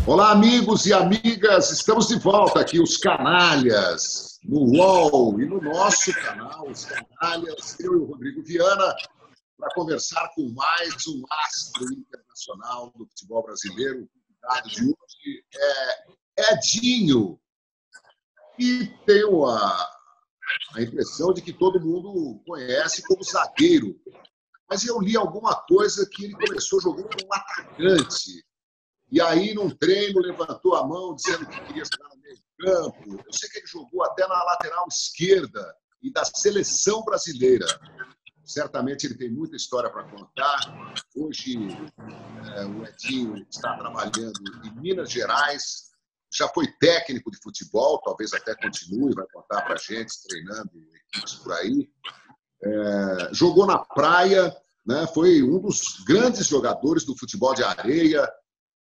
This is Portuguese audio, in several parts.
Olá, amigos e amigas, estamos de volta aqui, os Canalhas, no UOL e no nosso canal, os Canalhas, eu e o Rodrigo Viana, para conversar com mais um astro internacional do futebol brasileiro. O convidado de hoje é Edinho, e tenho a impressão de que todo mundo conhece como zagueiro, mas eu li alguma coisa que ele começou jogando como atacante. E aí, num treino, levantou a mão dizendo que queria jogar no meio campo. Eu sei que ele jogou até na lateral esquerda e da seleção brasileira. Certamente ele tem muita história para contar. Hoje, o Edinho está trabalhando em Minas Gerais. Já foi técnico de futebol, talvez até continue, vai contar para a gente, treinando equipes por aí. Jogou na praia, né? Foi um dos grandes jogadores do futebol de areia.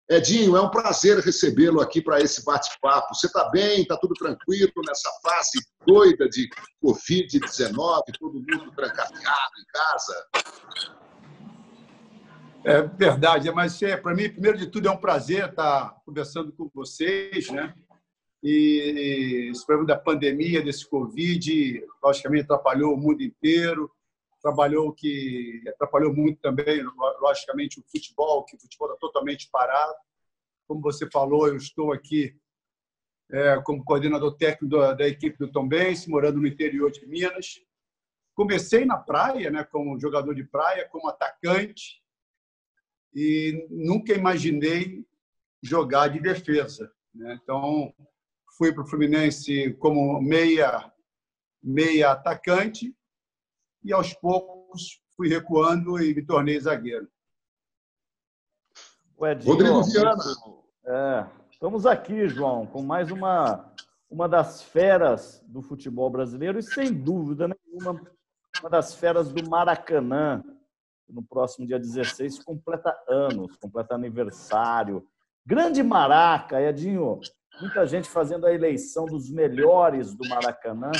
Edinho, é um prazer recebê-lo aqui para esse bate-papo. Você está bem? Está tudo tranquilo nessa fase doida de Covid-19, todo mundo trancafiado em casa? É verdade, mas para mim, primeiro de tudo, é um prazer estar conversando com vocês, né? E esse problema da pandemia, desse Covid, logicamente atrapalhou o mundo inteiro, atrapalhou muito também, logicamente, o futebol, que o futebol está totalmente parado. Como você falou, eu estou aqui como coordenador técnico da equipe do Tombense, morando no interior de Minas. Comecei na praia, né, como jogador de praia, como atacante, e nunca imaginei jogar de defesa, né? Então, fui para o Fluminense como meia atacante, e aos poucos fui recuando e me tornei zagueiro. Edinho, Rodrigo Viana. Estamos aqui, João, com mais uma das feras do futebol brasileiro e, sem dúvida nenhuma, uma das feras do Maracanã. No próximo dia 16 completa anos, completa aniversário. Grande Maraca, Edinho. Muita gente fazendo a eleição dos melhores do Maracanã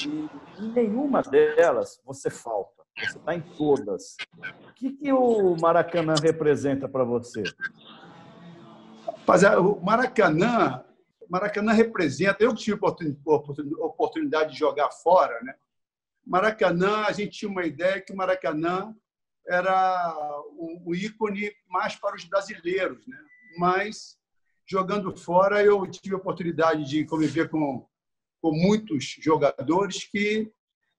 e em nenhuma delas você falta. Você está em todas. O que o Maracanã representa para você? O Maracanã representa... Eu tive oportunidade de jogar fora, né? Maracanã, a gente tinha uma ideia que o Maracanã era o ícone mais para os brasileiros, né? Mas, jogando fora, eu tive a oportunidade de conviver com muitos jogadores que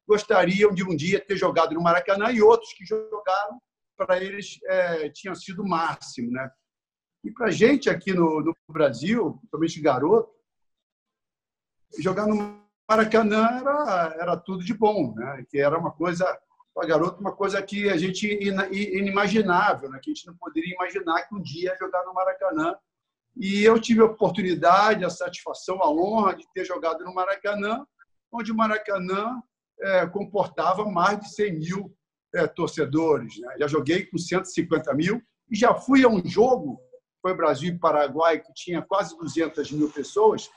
gostariam de um dia ter jogado no Maracanã e outros que jogaram, para eles tinha sido o máximo, né? E para a gente aqui no Brasil, principalmente garoto, jogar no Maracanã era tudo de bom, né? Que era uma coisa, para garoto, uma coisa que a gente inimaginável, né? Que a gente não poderia imaginar que um dia ia jogar no Maracanã. E eu tive a oportunidade, a satisfação, a honra de ter jogado no Maracanã, onde o Maracanã comportava mais de 100 mil torcedores, né? Já joguei com 150 mil e já fui a um jogo, foi Brasil e Paraguai, que tinha quase 200 mil pessoas,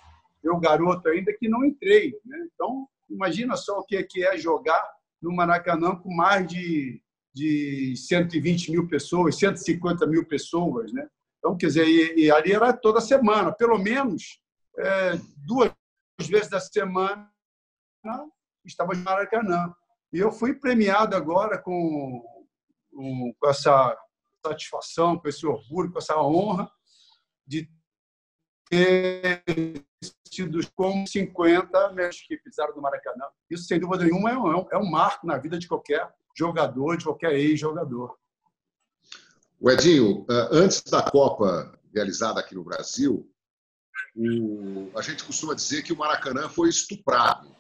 eu, garoto ainda, que não entrei, né? Então, imagina só o que é jogar no Maracanã com mais de 120 mil pessoas, 150 mil pessoas, né? Então, quer dizer, e ali era toda semana, pelo menos 2 vezes da semana estava no Maracanã. E eu fui premiado agora com essa satisfação, com esse orgulho, com essa honra de ter sido com 50 que pisaram no Maracanã. Isso, sem dúvida nenhuma, é um marco na vida de qualquer jogador, de qualquer ex-jogador. Edinho, antes da Copa realizada aqui no Brasil, a gente costuma dizer que o Maracanã foi estuprado.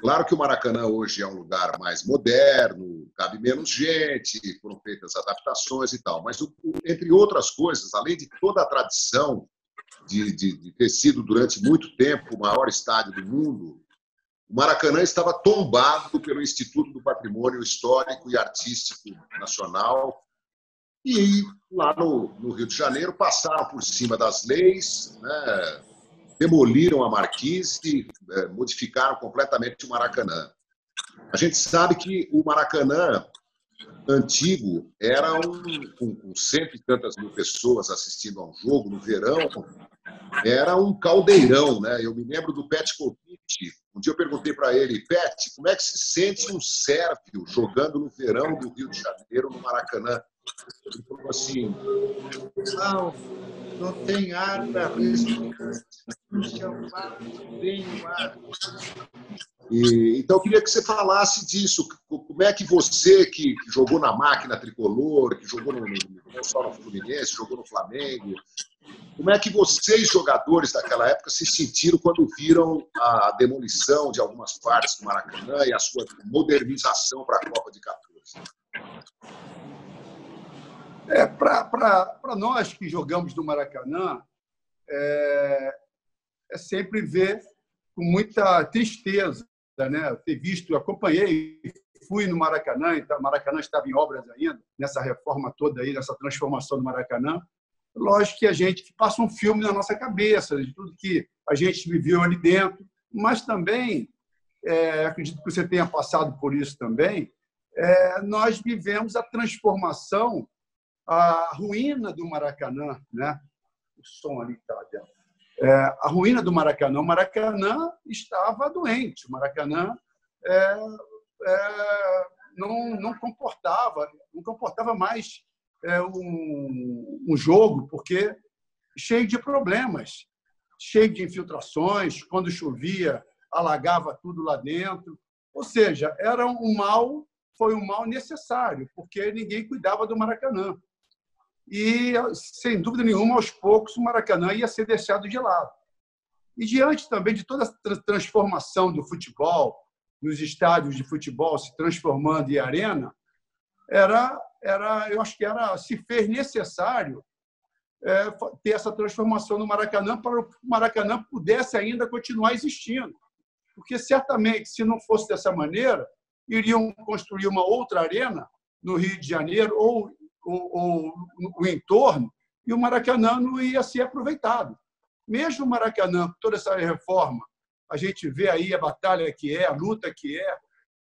Claro que o Maracanã hoje é um lugar mais moderno, cabe menos gente, foram feitas adaptações e tal, mas, entre outras coisas, além de toda a tradição de ter sido durante muito tempo o maior estádio do mundo, o Maracanã estava tombado pelo Instituto do Patrimônio Histórico e Artístico Nacional, e lá no Rio de Janeiro passaram por cima das leis, né? Demoliram a marquise, modificaram completamente o Maracanã. A gente sabe que o Maracanã antigo, era com cento e tantas mil pessoas assistindo a um jogo no verão, era um caldeirão, né? Eu me lembro do Petkovic. Um dia eu perguntei para ele, Pet, como é que se sente um sérvio jogando no verão do Rio de Janeiro, no Maracanã? Ele falou assim, não tem ar para respirar, puxa o ar, vem o ar. Então, eu queria que você falasse disso. Como é que você, que jogou na máquina tricolor, que jogou não só no Fluminense, jogou no Flamengo, como é que vocês, jogadores daquela época, se sentiram quando viram a demolição de algumas partes do Maracanã e a sua modernização para a Copa de 14? Para nós que jogamos no Maracanã, é sempre ver com muita tristeza, né? Ter visto, acompanhei, fui no Maracanã, então o Maracanã estava em obras ainda, nessa reforma toda aí, nessa transformação do Maracanã. Lógico que a gente passa um filme na nossa cabeça de tudo que a gente viveu ali dentro, mas também, acredito que você tenha passado por isso também, nós vivemos a transformação, a ruína do Maracanã, né? O som ali está dentro. A ruína do Maracanã. O Maracanã estava doente. O Maracanã não comportava mais um jogo, porque cheio de problemas, cheio de infiltrações. Quando chovia, alagava tudo lá dentro. Ou seja, foi um mal necessário, porque ninguém cuidava do Maracanã. E, sem dúvida nenhuma, aos poucos, o Maracanã ia ser deixado de lado. E, diante também de toda a transformação do futebol, nos estádios de futebol se transformando em arena, eu acho que se fez necessário ter essa transformação no Maracanã para que o Maracanã pudesse ainda continuar existindo. Porque, certamente, se não fosse dessa maneira, iriam construir uma outra arena no Rio de Janeiro ou o entorno, e o Maracanã não ia ser aproveitado. Mesmo o Maracanã, toda essa reforma, a gente vê aí a batalha que a luta que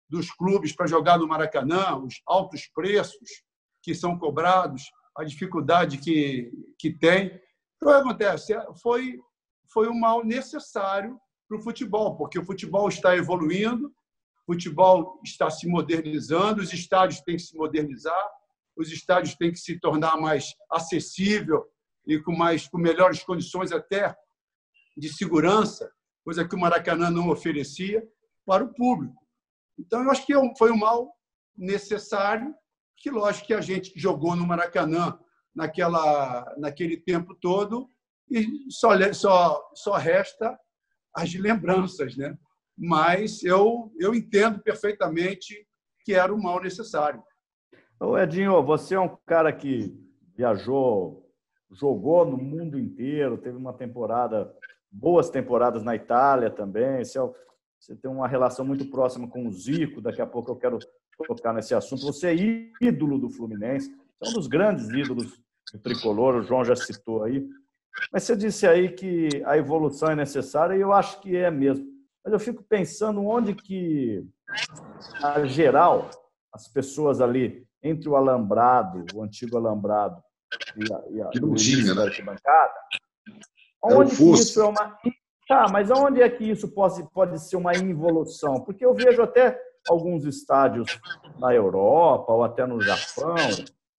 dos clubes para jogar no Maracanã, os altos preços que são cobrados, a dificuldade que tem. Então, o que acontece? Foi um mal necessário para o futebol, porque o futebol está evoluindo, o futebol está se modernizando, os estádios têm que se modernizar, os estádios têm que se tornar mais acessível e com melhores condições até de segurança, coisa que o Maracanã não oferecia para o público. Então, eu acho que foi um mal necessário, que, lógico, que a gente jogou no Maracanã naquele tempo todo e só resta as lembranças, né? Mas eu entendo perfeitamente que era um mal necessário. Ô Edinho, você é um cara que viajou, jogou no mundo inteiro, teve boas temporadas na Itália também. Você tem uma relação muito próxima com o Zico, daqui a pouco eu quero tocar nesse assunto. Você é ídolo do Fluminense, é um dos grandes ídolos do tricolor, o João já citou aí. Mas você disse aí que a evolução é necessária, e eu acho que é mesmo. Mas eu fico pensando onde que, a geral, as pessoas ali, entre o alambrado, o antigo alambrado e a da arquibancada, onde que isso é uma... Tá, mas onde é que isso pode ser uma involução? Porque eu vejo até alguns estádios na Europa ou até no Japão,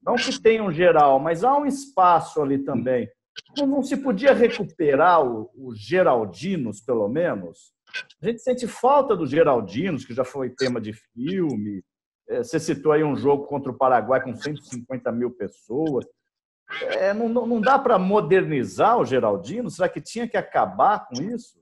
não que tenham geral, mas há um espaço ali também. Não se podia recuperar os Geraldinos, pelo menos? A gente sente falta dos Geraldinos, que já foi tema de filme. Você citou aí um jogo contra o Paraguai com 150 mil pessoas. Não dá para modernizar o Geraldino? Será que tinha que acabar com isso?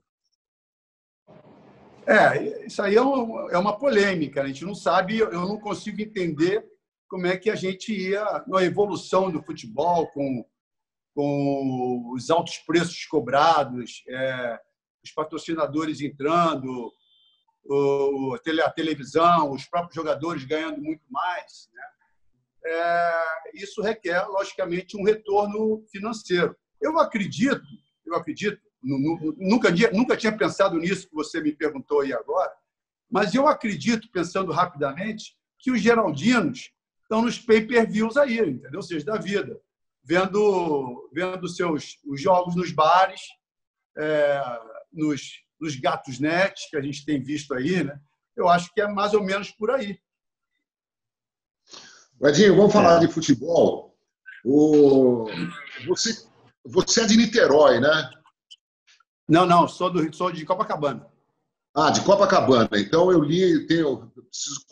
Isso aí é uma polêmica. A gente não sabe, eu não consigo entender como é que a gente ia na evolução do futebol, com os altos preços cobrados, os patrocinadores entrando, a televisão, os próprios jogadores ganhando muito mais, né? Isso requer, logicamente, um retorno financeiro. Eu acredito, nunca tinha pensado nisso que você me perguntou aí agora, mas eu acredito, pensando rapidamente, que os Geraldinos estão nos pay-per-views aí, entendeu? Ou seja, da vida. Vendo os jogos nos bares, nos gatos net que a gente tem visto aí, né? Eu acho que é mais ou menos por aí. Edinho, vamos falar de futebol. Você é de Niterói, né? Não, sou de Copacabana. De Copacabana. Então, eu li, preciso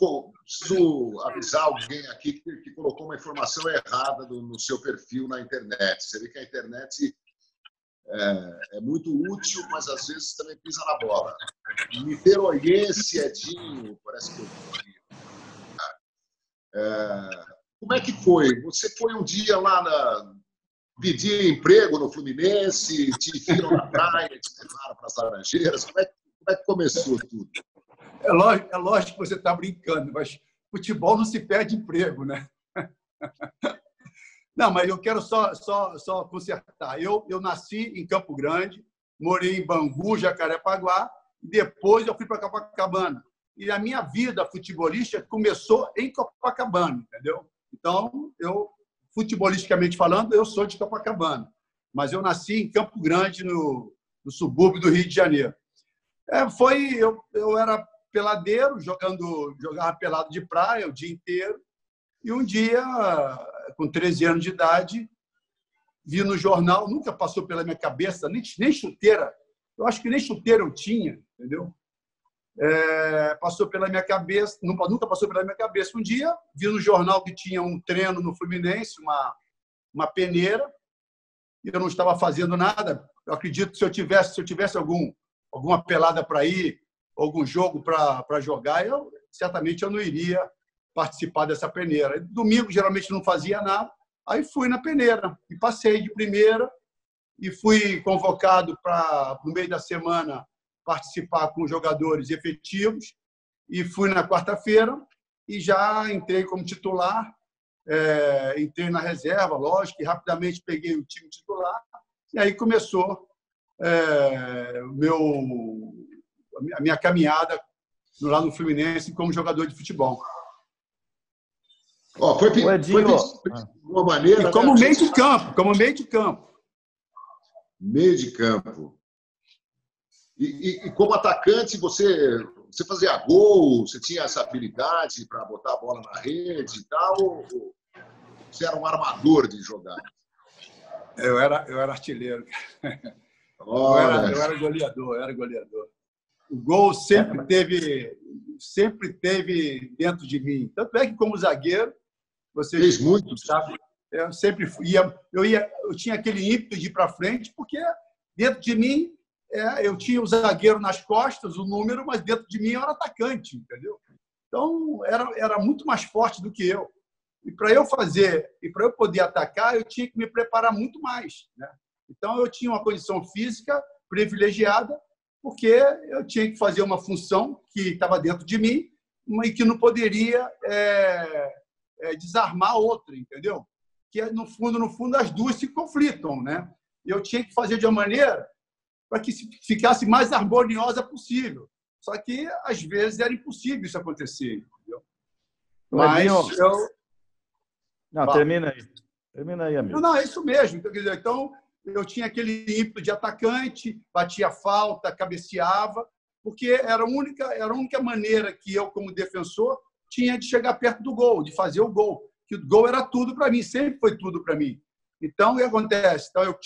avisar alguém aqui que colocou uma informação errada no seu perfil na internet. Você vê que a internet é muito útil, mas às vezes também pisa na bola. Niteroiense, Edinho, parece que eu vi. Como é que foi? Você foi um dia lá pedir emprego no Fluminense, te viram na praia, te levaram para as Laranjeiras. Como é que começou tudo? É lógico que você está brincando, mas futebol não se perde emprego, né? Não, mas eu quero só consertar. Eu nasci em Campo Grande, morei em Bangu, Jacarepaguá, e depois eu fui para Copacabana. E a minha vida futebolística começou em Copacabana, entendeu? Então, futebolisticamente falando, eu sou de Copacabana, mas eu nasci em Campo Grande, no subúrbio do Rio de Janeiro. Eu era peladeiro, jogava pelado de praia o dia inteiro, e um dia, com 13 anos de idade, vi no jornal, nunca passou pela minha cabeça, nem chuteira, eu acho que nem chuteira eu tinha, entendeu? Passou pela minha cabeça, nunca passou pela minha cabeça. Um dia, vi no jornal que tinha um treino no Fluminense, uma peneira, e eu não estava fazendo nada. Eu acredito que se eu tivesse alguma pelada para ir, algum jogo para jogar, certamente eu não iria participar dessa peneira. Domingo, geralmente, não fazia nada. Aí fui na peneira e passei de primeira e fui convocado para, no meio da semana, participar com jogadores efetivos, e fui na quarta-feira e já entrei como titular, entrei na reserva, lógico, e rapidamente peguei o time titular, e aí começou a minha caminhada lá no Fluminense como jogador de futebol. Foi de uma maneira... E como meio de campo. Meio de campo. E como atacante, você fazia gol, você tinha essa habilidade para botar a bola na rede e tal, ou você era um armador de jogar? Eu era artilheiro. Eu era goleador. O gol sempre teve dentro de mim. Tanto é que, como zagueiro, você fez muito, sabe? Eu sempre eu tinha aquele ímpeto de ir para frente, porque dentro de mim eu tinha o zagueiro nas costas, o número, mas dentro de mim eu era atacante, entendeu? Então, era muito mais forte do que eu. E para eu poder atacar, eu tinha que me preparar muito mais, né? Então, eu tinha uma condição física privilegiada, porque eu tinha que fazer uma função que estava dentro de mim e que não poderia desarmar outra, entendeu? Que, no fundo, as duas se conflitam, né? E eu tinha que fazer de uma maneira para que ficasse mais harmoniosa possível. Só que, às vezes, era impossível isso acontecer, entendeu? Mas termina aí. Termina aí, amigo. Não, é isso mesmo. Então, eu tinha aquele ímpeto de atacante, batia falta, cabeceava, porque era a única maneira que eu, como defensor, tinha de chegar perto do gol, de fazer o gol. Que o gol era tudo para mim, sempre foi tudo para mim. Então, o que acontece? Então, eu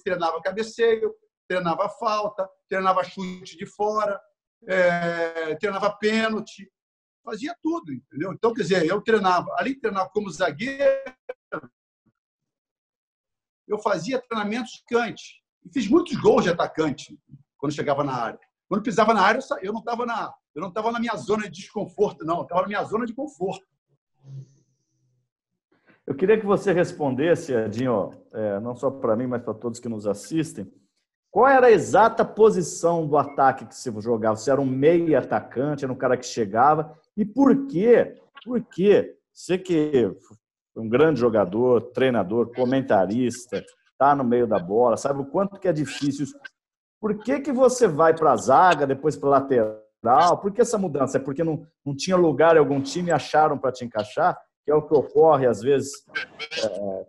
treinava cabeceio, treinava falta, treinava chute de fora, treinava pênalti, fazia tudo, entendeu? Então, quer dizer, eu treinava, além de treinar como zagueiro, eu fazia treinamentos de atacante. E fiz muitos gols de atacante quando chegava na área. Quando pisava na área, eu não estava na minha zona de desconforto, não. Eu estava na minha zona de conforto. Eu queria que você respondesse, Edinho, não só para mim, mas para todos que nos assistem, qual era a exata posição do ataque que você jogava? Você era um meia atacante, era um cara que chegava? E por quê? Porque você que foi um grande jogador, treinador, comentarista, está no meio da bola, sabe o quanto que é difícil isso. Por que você vai para a zaga, depois para a lateral? Por que essa mudança? É porque não tinha lugar em algum time e acharam para te encaixar? que é o que ocorre, às vezes,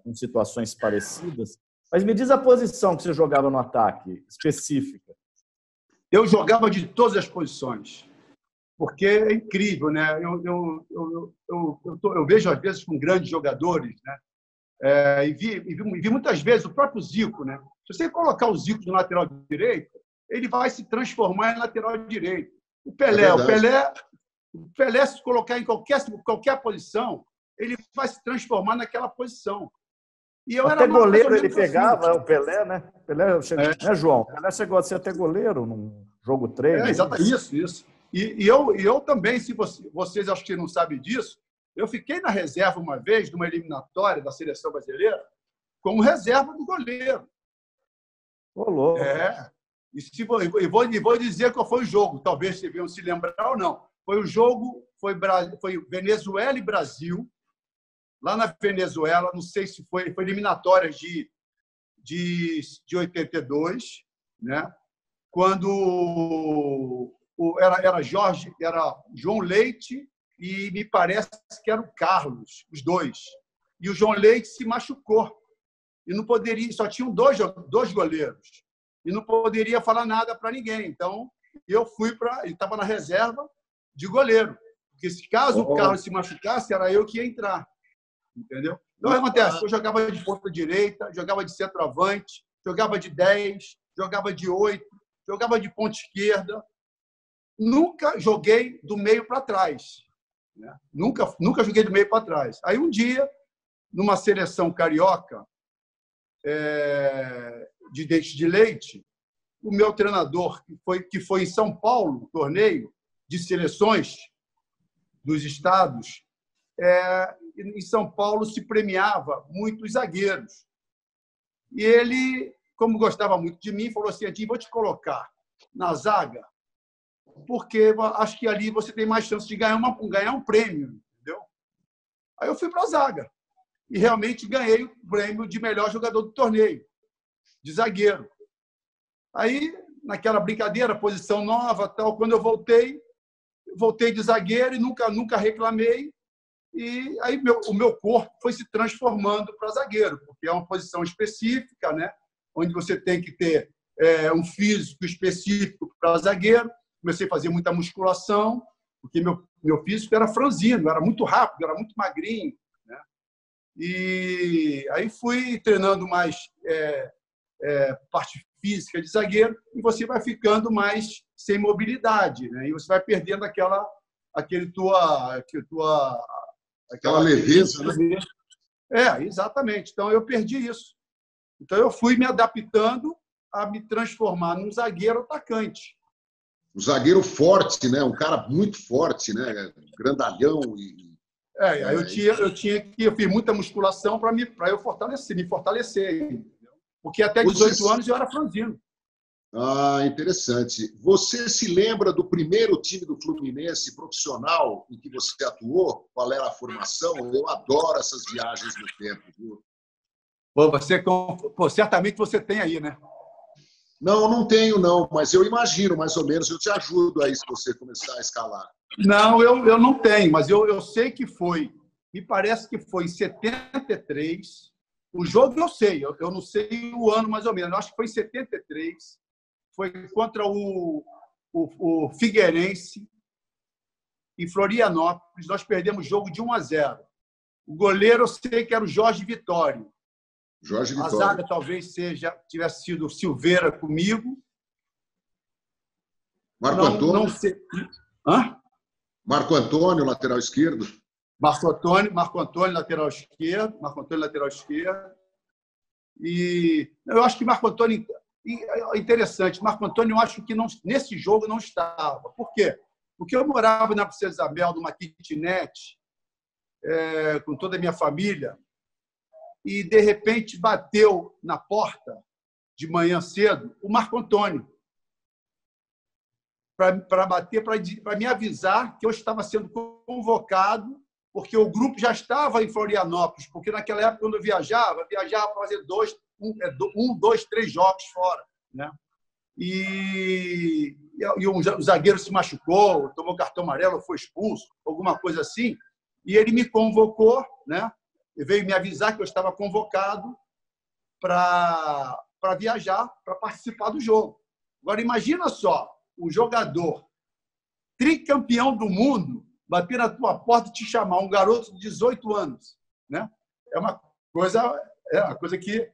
com situações parecidas. Mas me diz a posição que você jogava no ataque, específica. Eu jogava de todas as posições, porque é incrível, né? Eu vejo, às vezes, com grandes jogadores, né? E vi muitas vezes o próprio Zico, né? Se você colocar o Zico no lateral direito, ele vai se transformar em lateral direito. O Pelé, se colocar em qualquer posição, ele vai se transformar naquela posição. E eu até era goleiro ele pegava, assim. o Pelé, né? Né, João? O Pelé chegou a ser até goleiro num jogo treino. Exatamente, isso. E eu também, se vocês acho que não sabem disso, eu fiquei na reserva uma vez, numa eliminatória da seleção brasileira, como reserva do goleiro. Rolou. E vou dizer qual foi o jogo, talvez vocês venham se lembrar ou não. Foi o jogo, foi Venezuela e Brasil, lá na Venezuela, não sei se foi eliminatórias de 82, né? Quando era João Leite e me parece que era o Carlos, os dois. E o João Leite se machucou. E não poderia, só tinham dois goleiros. E não poderia falar nada para ninguém. Então, eu fui para... Ele estava na reserva de goleiro. Porque se caso o Carlos se machucasse, era eu que ia entrar. Entendeu? Então, o que acontece? Eu jogava de ponta direita, jogava de centroavante, jogava de 10, jogava de 8, jogava de ponta esquerda. Nunca joguei do meio para trás. Né? Nunca joguei do meio para trás. Aí, um dia, numa seleção carioca de dente de leite, o meu treinador, que foi em São Paulo, torneio de seleções dos estados, em São Paulo se premiava muitos zagueiros. E ele, como gostava muito de mim, falou assim: Edinho, vou te colocar na zaga, porque acho que ali você tem mais chance de ganhar um prêmio. Entendeu? Aí eu fui para a zaga. E realmente ganhei o prêmio de melhor jogador do torneio, de zagueiro. Aí, naquela brincadeira, posição nova, tal, quando eu voltei de zagueiro e nunca reclamei. E aí o meu corpo foi se transformando para zagueiro, porque é uma posição específica, né? Onde você tem que ter um físico específico para zagueiro. Comecei a fazer muita musculação, porque meu físico era franzino, era muito rápido, era muito magrinho. Né? E aí fui treinando mais parte física de zagueiro e você vai ficando mais sem mobilidade, né? E você vai perdendo aquela leveza, né? Exatamente. Então, eu perdi isso. Então, eu fui me adaptando a me transformar num zagueiro atacante. Um zagueiro forte, né? Um cara muito forte, né? Grandalhão. Aí eu fiz muita musculação para me fortalecer. Porque até 18 anos eu era franzino. Interessante. Você se lembra do primeiro time do Fluminense profissional em que você atuou? Qual era a formação? Eu adoro essas viagens no tempo. Viu? Certamente você tem aí, né? Não tenho, não. Mas eu imagino, mais ou menos. Eu te ajudo aí se você começar a escalar. Não, eu não tenho, mas eu sei que foi. Me parece que foi em 73. O jogo eu sei. Eu não sei o ano, mais ou menos. Eu acho que foi em 73. Foi contra o Figueirense, em Florianópolis. Nós perdemos o jogo de 1-0. O goleiro eu sei que era o Jorge Vitório. A zaga talvez tivesse sido Silveira comigo. Marco Antônio? Não sei. Marco Antônio, lateral esquerdo. Marco Antônio, lateral esquerdo. E eu acho que Marco Antônio... Interessante, Marco Antônio, eu acho que nesse jogo não estava. Por quê? Porque eu morava na Princesa Isabel, numa kitnet, com toda a minha família, e, de repente, bateu na porta, de manhã cedo, o Marco Antônio, para me avisar que eu estava sendo convocado, porque o grupo já estava em Florianópolis, porque naquela época, quando eu viajava para fazer 2, 3 jogos fora, né? E o zagueiro se machucou, tomou cartão amarelo, foi expulso, alguma coisa assim. e ele me convocou, né? Ele veio me avisar que eu estava convocado para viajar, para participar do jogo. Agora, imagina só, um jogador tricampeão do mundo bater na tua porta e te chamar, um garoto de 18 anos. Né? É uma coisa que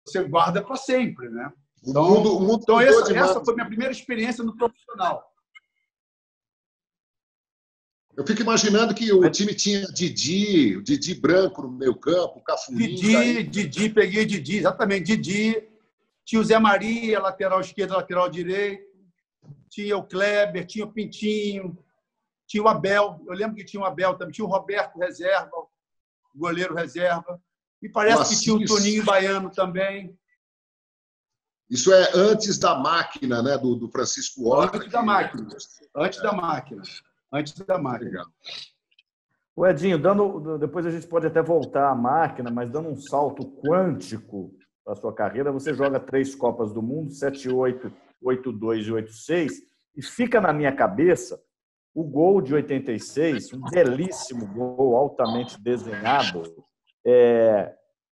você guarda para sempre. Né? Então essa foi a minha primeira experiência no profissional. Eu fico imaginando que o time tinha o Didi Branco no meio campo, o Cafurinho. Peguei Didi, exatamente, Didi. Tinha o Zé Maria, lateral esquerdo, lateral direito. Tinha o Kleber, tinha o Pintinho, tinha o Abel. Eu lembro que tinha o Abel também. Tinha o Roberto reserva, o goleiro reserva. E parece que tinha o Toninho Baiano também. Isso é antes da máquina, né, do Francisco Horta. Antes da máquina. Legal. O Edinho, depois a gente pode até voltar à máquina, mas dando um salto quântico para a sua carreira, você joga 3 Copas do Mundo, 78, 82 e 86, e fica na minha cabeça o gol de 86, um belíssimo gol, altamente desenhado,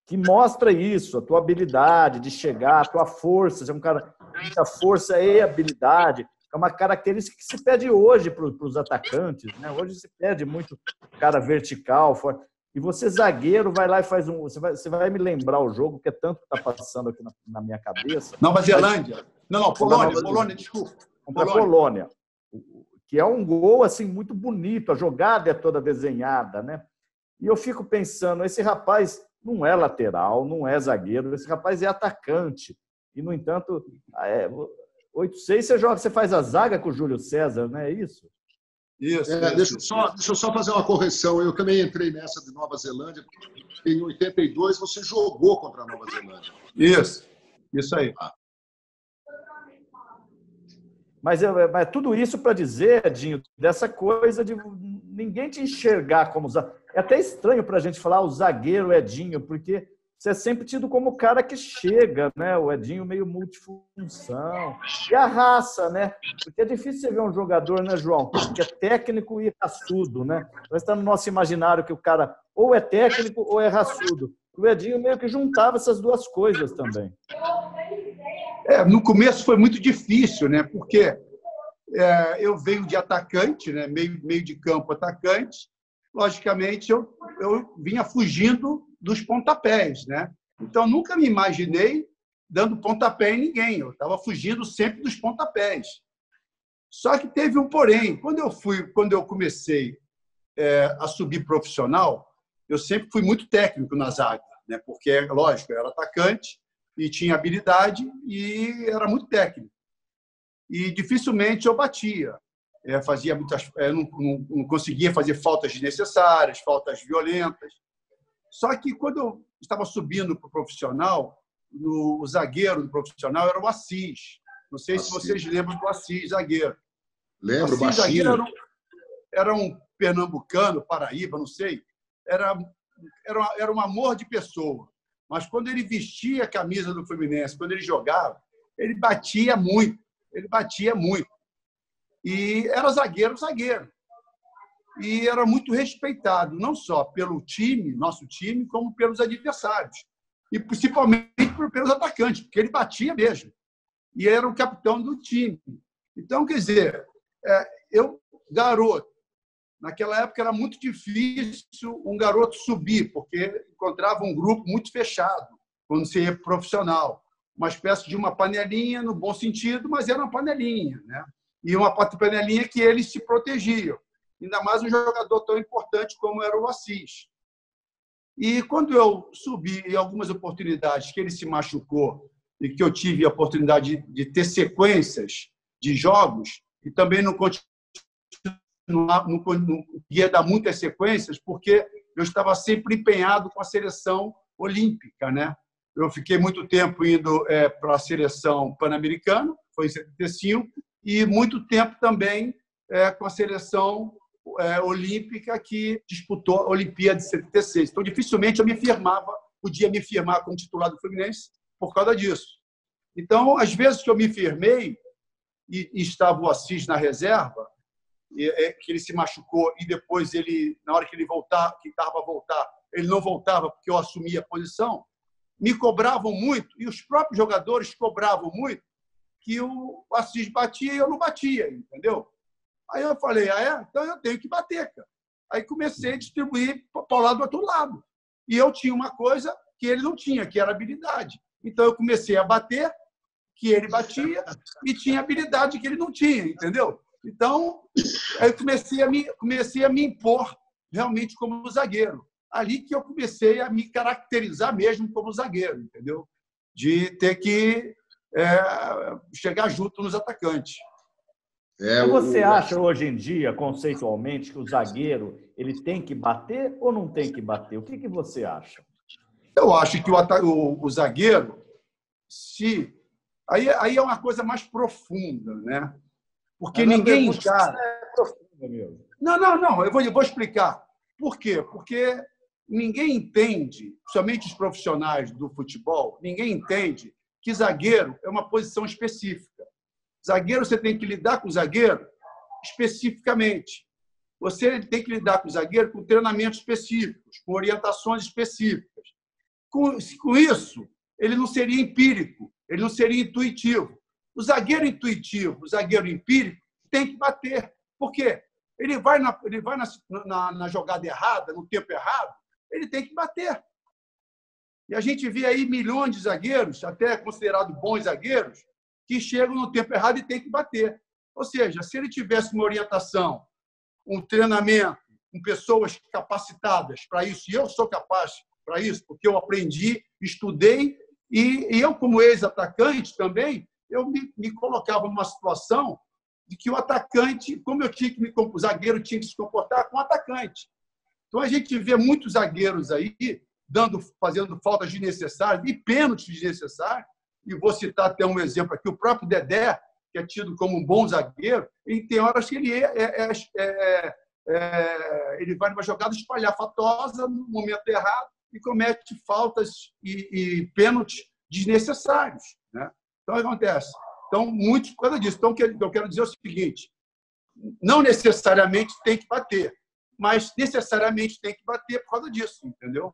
que mostra isso, a tua habilidade de chegar, a tua força, você é um cara com muita força e habilidade. É uma característica que se pede hoje para os atacantes, né? Hoje se pede muito cara vertical. E você, zagueiro, vai lá e faz um... Você vai me lembrar o jogo, que é tanto que está passando aqui na minha cabeça. Nova Zelândia. Não, Polônia, desculpa. Contra a Polônia. Que é um gol assim, muito bonito, a jogada é toda desenhada, né? E eu fico pensando, esse rapaz não é lateral, não é zagueiro, esse rapaz é atacante. E, no entanto... 8-6 você faz a zaga com o Júlio César, não é isso? Isso. Deixa eu só fazer uma correção. Eu também entrei nessa de Nova Zelândia. Em 82 você jogou contra a Nova Zelândia. Isso aí. Mas tudo isso para dizer, Edinho, dessa coisa de ninguém te enxergar como zagueiro. É até estranho para a gente falar o zagueiro Edinho, porque você é sempre tido como o cara que chega, né? O Edinho meio multifunção. E a raça, né? Porque é difícil você ver um jogador, né, João? Que é técnico e raçudo, né? Nós estamos no nosso imaginário que o cara ou é técnico ou é raçudo. O Edinho meio que juntava essas duas coisas também. No começo foi muito difícil, né? Porque eu venho de atacante, né? Meio de campo atacante. Logicamente, eu vinha fugindo dos pontapés, né? Então, nunca me imaginei dando pontapé em ninguém. Eu estava fugindo sempre dos pontapés. Só que teve um porém. Quando eu comecei a subir profissional, eu sempre fui muito técnico na zaga, né? Porque, lógico, eu era atacante e tinha habilidade e era muito técnico. E dificilmente eu batia. Fazia muitas, não conseguia fazer faltas desnecessárias, faltas violentas. Só que quando eu estava subindo para o profissional, o zagueiro do profissional era o Assis. Não sei se vocês lembram do Assis, zagueiro. Lembro, Assis, zagueiro, era um pernambucano, paraíba, não sei. Era um amor de pessoa. Mas quando ele vestia a camisa do Fluminense, quando ele jogava, ele batia muito. E era zagueiro. E era muito respeitado, não só pelo time, nosso time, como pelos adversários. E principalmente pelos atacantes, porque ele batia mesmo. E era o capitão do time. Então, quer dizer, garoto, naquela época era muito difícil um garoto subir, porque encontrava um grupo muito fechado, quando você ia profissional. Uma espécie de uma panelinha, no bom sentido, mas era uma panelinha, né? E uma panelinha que eles se protegiam. Ainda mais um jogador tão importante como era o Assis. E quando eu subi em algumas oportunidades que ele se machucou e que eu tive a oportunidade de ter sequências de jogos, e também não ia dar muitas sequências, porque eu estava sempre empenhado com a seleção olímpica, né? Eu fiquei muito tempo indo para a seleção pan-americana, foi em 75, e muito tempo também com a seleção olímpica que disputou a Olimpíada de 76. Então, dificilmente eu podia me firmar como titular do Fluminense por causa disso. Então, às vezes que eu me firmei e estava o Assis na reserva, que ele se machucou e depois ele, na hora que ele voltar, que estava para voltar, ele não voltava porque eu assumia a posição, me cobravam muito e os próprios jogadores cobravam muito que o Assis batia e eu não batia, entendeu? Aí eu falei, então eu tenho que bater, cara. Aí comecei a distribuir para o lado do outro lado. E eu tinha uma coisa que ele não tinha, que era habilidade. Então eu comecei a bater, que ele batia, e tinha habilidade que ele não tinha, entendeu? Então, aí comecei a me impor realmente como zagueiro. Ali que eu comecei a me caracterizar mesmo como zagueiro, entendeu? De ter que chegar junto nos atacantes. Você acha hoje em dia, conceitualmente, que o zagueiro ele tem que bater ou não tem que bater? O que você acha? Eu acho que o zagueiro, aí é uma coisa mais profunda, né? Porque ninguém encara. É profunda mesmo. Não. Eu vou explicar. Por quê? Porque ninguém entende, somente os profissionais do futebol, ninguém entende que zagueiro é uma posição específica. Zagueiro, você tem que lidar com o zagueiro especificamente. Você tem que lidar com o zagueiro com treinamentos específicos, com orientações específicas. Com isso, ele não seria empírico, ele não seria intuitivo. O zagueiro intuitivo, o zagueiro empírico, tem que bater. Por quê? Ele vai na jogada errada, no tempo errado, ele tem que bater. E a gente vê aí milhões de zagueiros, até considerados bons zagueiros, que chegam no tempo errado e tem que bater. Ou seja, se ele tivesse uma orientação, um treinamento, com pessoas capacitadas para isso, e eu sou capaz para isso, porque eu aprendi, estudei, e eu, como ex-atacante também, eu me colocava numa situação de que o atacante, como o zagueiro tinha que se comportar com o atacante. Então, a gente vê muitos zagueiros aí fazendo faltas desnecessárias e pênaltis desnecessários. E vou citar até um exemplo aqui, o próprio Dedé, que é tido como um bom zagueiro, e tem horas que ele vai numa jogada espalhafatosa no momento errado e comete faltas e pênaltis desnecessários, né? Então, o que acontece? Então, muitos por causa disso. Então, o que eu quero dizer é o seguinte: não necessariamente tem que bater, mas necessariamente tem que bater por causa disso, entendeu?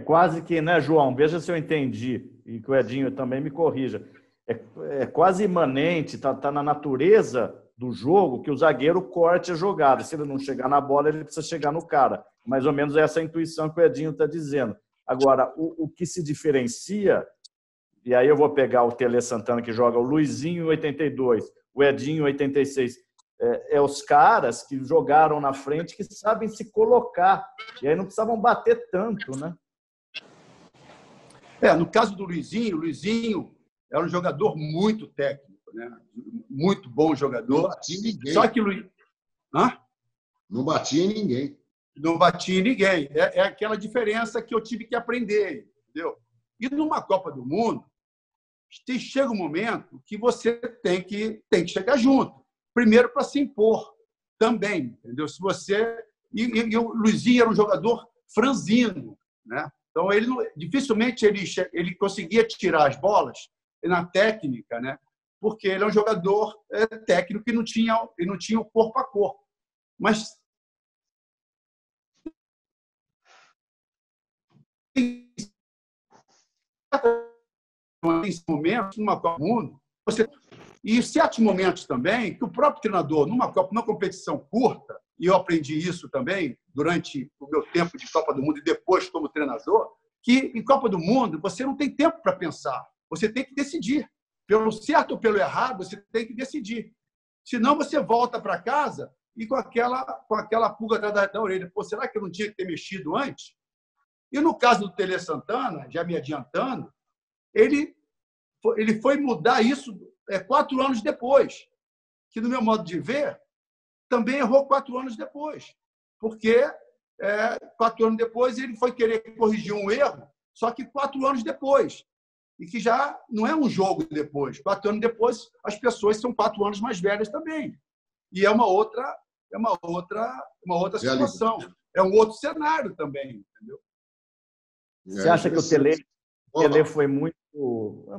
Quase que, né, João? Veja se eu entendi, e que o Edinho também me corrija. É quase imanente, tá na natureza do jogo que o zagueiro corte a jogada. Se ele não chegar na bola, ele precisa chegar no cara. Mais ou menos essa intuição que o Edinho está dizendo. Agora, o que se diferencia, e aí eu vou pegar o Tele Santana, que joga o Luizinho em 82, o Edinho em 86, os caras que jogaram na frente que sabem se colocar. E aí não precisavam bater tanto, né? No caso do Luizinho, o Luizinho era um jogador muito técnico, né? Muito bom jogador. Não batia em ninguém. Só que Luiz... Não batia em ninguém. Não batia em ninguém. É aquela diferença que eu tive que aprender, entendeu? E numa Copa do Mundo, chega um momento que você tem que chegar junto. Primeiro para se impor também, entendeu? Se você... E o Luizinho era um jogador franzino, né? Então, dificilmente ele conseguia tirar as bolas na técnica, né? Porque ele é um jogador técnico que não tinha o corpo a corpo. Mas nesse momento, numa Copa do Mundo, e certos momentos também que o próprio treinador, numa competição curta, e eu aprendi isso também durante o meu tempo de Copa do Mundo e depois como treinador, que em Copa do Mundo você não tem tempo para pensar, você tem que decidir. Pelo certo ou pelo errado, você tem que decidir. Senão você volta para casa e com aquela pulga atrás da orelha. Pô, será que eu não tinha que ter mexido antes? E no caso do Tele Santana, já me adiantando, ele foi mudar isso 4 anos depois, que, no meu modo de ver, também errou 4 anos depois, porque 4 anos depois ele foi querer corrigir um erro, só que 4 anos depois, e que já não é um jogo depois. 4 anos depois, as pessoas são 4 anos mais velhas também, e é uma outra situação, é um outro cenário também, entendeu? Você acha que o Tele Pelé foi muito...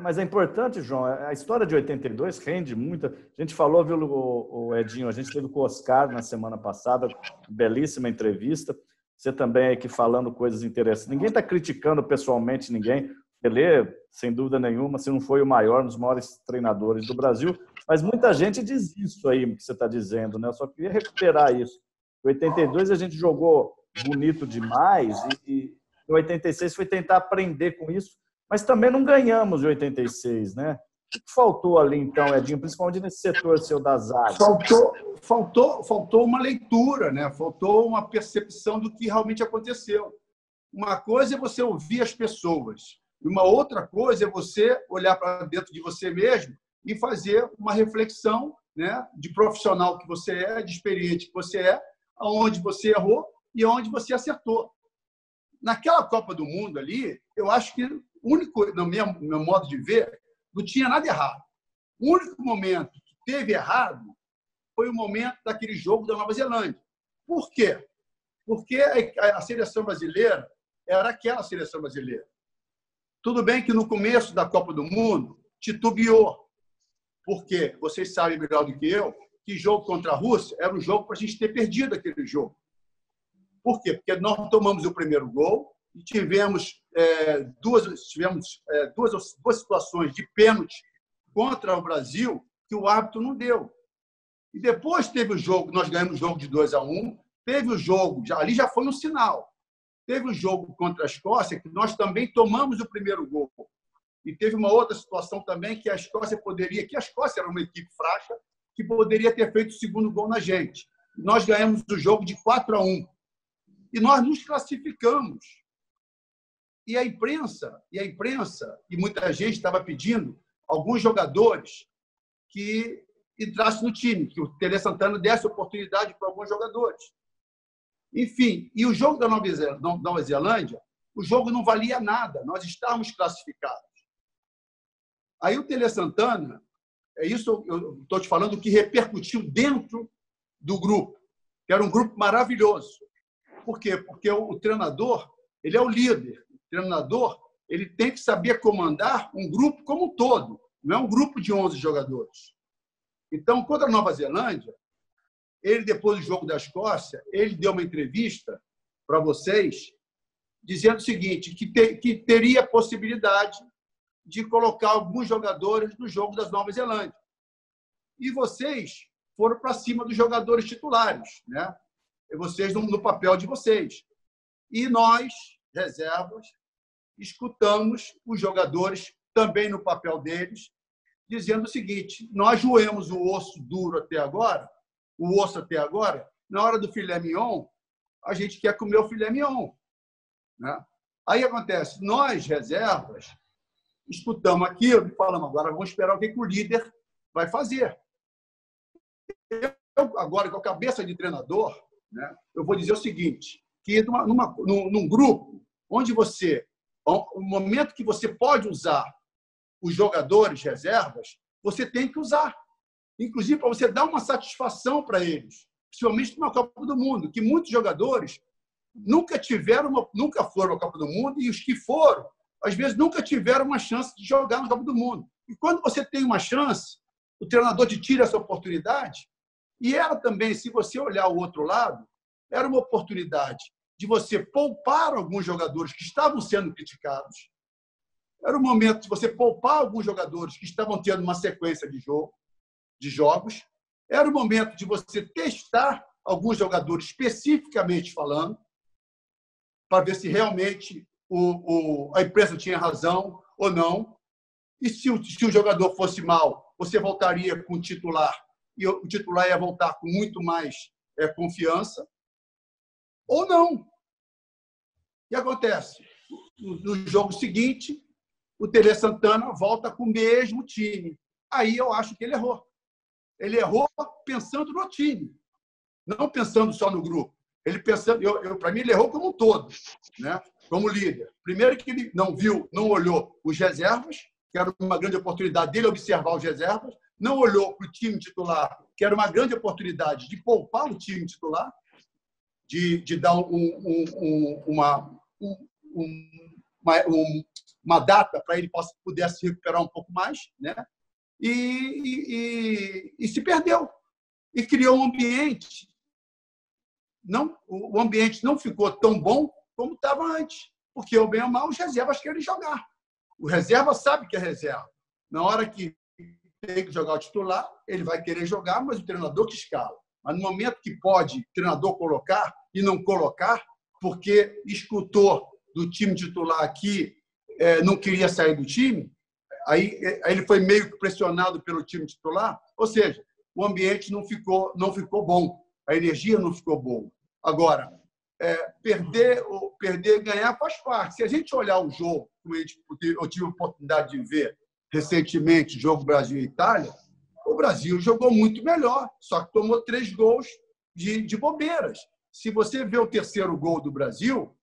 Mas é importante, João, a história de 82 rende muito. A gente falou, viu, o Edinho, a gente teve com o Oscar na semana passada, belíssima entrevista. Você também aqui falando coisas interessantes. Ninguém está criticando pessoalmente ninguém. Pelé, sem dúvida nenhuma, se não foi o maior, um dos maiores treinadores do Brasil, mas muita gente diz isso aí que você está dizendo, né? Eu só queria recuperar isso. Em 82 a gente jogou bonito demais e em 86 foi tentar aprender com isso, mas também não ganhamos em 86, né? O que faltou ali, então, Edinho, principalmente nesse setor seu da zaga? Faltou uma leitura, né? Faltou uma percepção do que realmente aconteceu. Uma coisa é você ouvir as pessoas, e uma outra coisa é você olhar para dentro de você mesmo e fazer uma reflexão, né, de profissional que você é, de experiente que você é, aonde você errou e aonde você acertou. Naquela Copa do Mundo ali, eu acho que o único, no meu modo de ver, não tinha nada errado. O único momento que teve errado foi o momento daquele jogo da Nova Zelândia. Por quê? Porque a seleção brasileira era aquela seleção brasileira. Tudo bem que no começo da Copa do Mundo titubeou, porque vocês sabem melhor do que eu que jogo contra a Rússia era um jogo para a gente ter perdido aquele jogo. Por quê? Porque nós tomamos o primeiro gol e tivemos duas situações de pênalti contra o Brasil que o árbitro não deu. E depois teve o jogo, nós ganhamos o jogo de 2-1, teve o jogo, ali já foi um sinal. Teve o jogo contra a Escócia, que nós também tomamos o primeiro gol. E teve uma outra situação também que a Escócia era uma equipe fraca, que poderia ter feito o segundo gol na gente. Nós ganhamos o jogo de 4-1. E nós nos classificamos. E a imprensa, e muita gente estava pedindo alguns jogadores que entrassem no time, que o Tele Santana desse oportunidade para alguns jogadores. Enfim, e o jogo da Nova Zelândia, o jogo não valia nada, nós estávamos classificados. Aí o Tele Santana, é isso eu estou te falando, que repercutiu dentro do grupo, que era um grupo maravilhoso. Por quê? Porque o treinador, ele é o líder. O treinador, ele tem que saber comandar um grupo como um todo, não é um grupo de 11 jogadores. Então, contra a Nova Zelândia, ele, depois do jogo da Escócia, ele deu uma entrevista para vocês dizendo o seguinte, que teria possibilidade de colocar alguns jogadores no jogo das Nova Zelândia. E vocês foram para cima dos jogadores titulares, né? E vocês no papel de vocês. E nós, reservas, escutamos os jogadores também no papel deles, dizendo o seguinte, nós roemos o osso duro até agora, na hora do filé mignon, a gente quer comer o filé mignon, né? Aí acontece, nós, reservas, escutamos aquilo e falamos, agora vamos esperar o que o líder vai fazer. Eu, agora, com a cabeça de treinador, né, eu vou dizer o seguinte, que num grupo onde o momento que você pode usar os jogadores reservas, você tem que usar. Inclusive, para você dar uma satisfação para eles, principalmente na Copa do Mundo, que muitos jogadores nunca foram à Copa do Mundo e os que foram, às vezes, nunca tiveram uma chance de jogar na Copa do Mundo. E quando você tem uma chance, o treinador te tira essa oportunidade. E era também, se você olhar o outro lado, era uma oportunidade de você poupar alguns jogadores que estavam sendo criticados. Era o momento de você poupar alguns jogadores que estavam tendo uma sequência de jogos. Era o momento de você testar alguns jogadores especificamente falando, para ver se realmente a imprensa tinha razão ou não. E se o jogador fosse mal, você voltaria com o titular, e o titular ia voltar com muito mais confiança, ou não. E acontece, no jogo seguinte, o Tele Santana volta com o mesmo time. Aí eu acho que ele errou. Ele errou pensando no time, não pensando só no grupo. Para mim, ele errou como um todo, né? Como líder. Primeiro que ele não olhou os reservas, que era uma grande oportunidade dele observar os reservas, não olhou para o time titular, que era uma grande oportunidade de poupar o time titular, de dar uma data para ele pudesse se recuperar um pouco mais, né? E se perdeu. E criou um ambiente. O ambiente não ficou tão bom como estava antes, porque o bem ou mal os reservas querem jogar. O reserva sabe que é reserva. Na hora que tem que jogar o titular, ele vai querer jogar, mas o treinador que escala. Mas no momento que pode o treinador colocar e não colocar, porque escutou do time titular aqui, não queria sair do time, aí ele foi meio que pressionado pelo time titular, ou seja, o ambiente não ficou bom, a energia não ficou boa. Agora, perder e ganhar faz parte. Se a gente olhar o jogo, como eu tive a oportunidade de ver recentemente, o jogo Brasil e Itália, o Brasil jogou muito melhor, só que tomou 3 gols de bobeiras. Se você vê o terceiro gol do Brasil,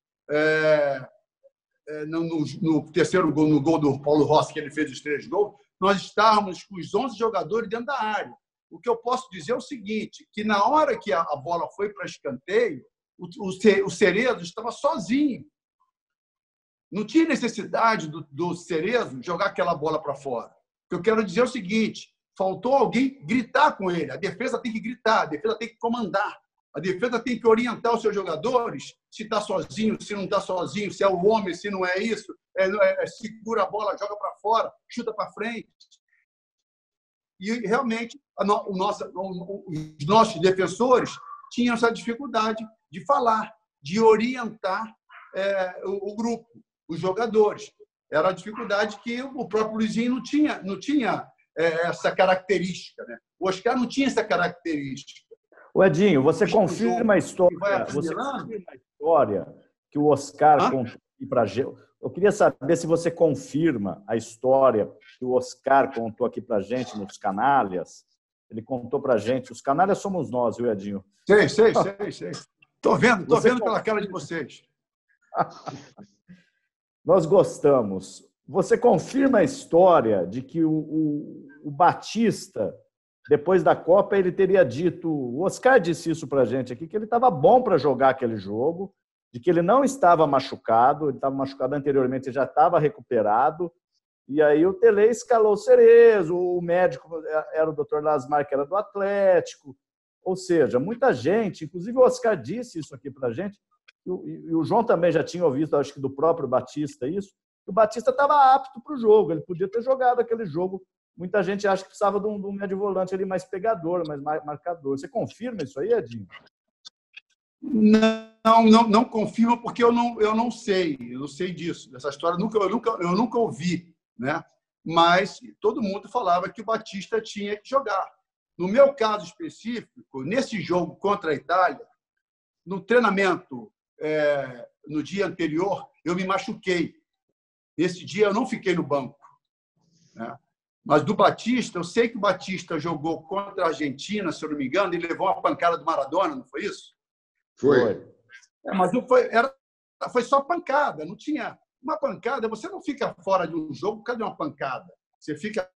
no terceiro gol, no gol do Paulo Rossi, que ele fez os 3 gols, nós estávamos com os 11 jogadores dentro da área. O que eu posso dizer é o seguinte, que na hora que a bola foi para escanteio, o Cerezo estava sozinho. Não tinha necessidade do Cerezo jogar aquela bola para fora. O que eu quero dizer é o seguinte, faltou alguém gritar com ele. A defesa tem que gritar, a defesa tem que comandar. A defesa tem que orientar os seus jogadores se está sozinho, se não está sozinho, se é o homem, se não é isso, segura a bola, joga para fora, chuta para frente. E, realmente, os nossos defensores tinham essa dificuldade de falar, de orientar o grupo, os jogadores. Era a dificuldade que o próprio Luizinho não tinha essa característica, né? O Oscar não tinha essa característica. O Edinho, você confirma a história que o Oscar contou aqui para a gente? Eu queria saber se você confirma a história que o Oscar contou aqui para a gente nos Canalhas. Ele contou para a gente. Os Canalhas somos nós, viu, Edinho? Sei. Estou vendo pela cara de vocês. Nós gostamos. Você confirma a história de que o Batista, depois da Copa, ele teria dito... O Oscar disse isso para a gente aqui, que ele estava bom para jogar aquele jogo, de que ele não estava machucado, ele estava machucado anteriormente, ele já estava recuperado, e aí o Tele escalou o Cerezo, o médico era o Dr. Lasmar, que era do Atlético, ou seja, muita gente, inclusive o Oscar disse isso aqui para a gente, e o João também já tinha ouvido, acho que do próprio Batista isso, que o Batista estava apto para o jogo, ele podia ter jogado aquele jogo. Muita gente acha que precisava de um médio volante ali mais pegador, mais marcador. Você confirma isso aí, Edinho? Não confirmo, porque eu não sei disso. Dessa história eu nunca ouvi, né? Mas todo mundo falava que o Batista tinha que jogar. No meu caso específico, nesse jogo contra a Itália, no treinamento, no dia anterior, eu me machuquei. Nesse dia eu não fiquei no banco, né? Mas do Batista, eu sei que o Batista jogou contra a Argentina, se eu não me engano, e levou uma pancada do Maradona, não foi isso? Foi. Mas foi só pancada, não tinha... Uma pancada, você não fica fora de um jogo por causa de uma pancada. Você fica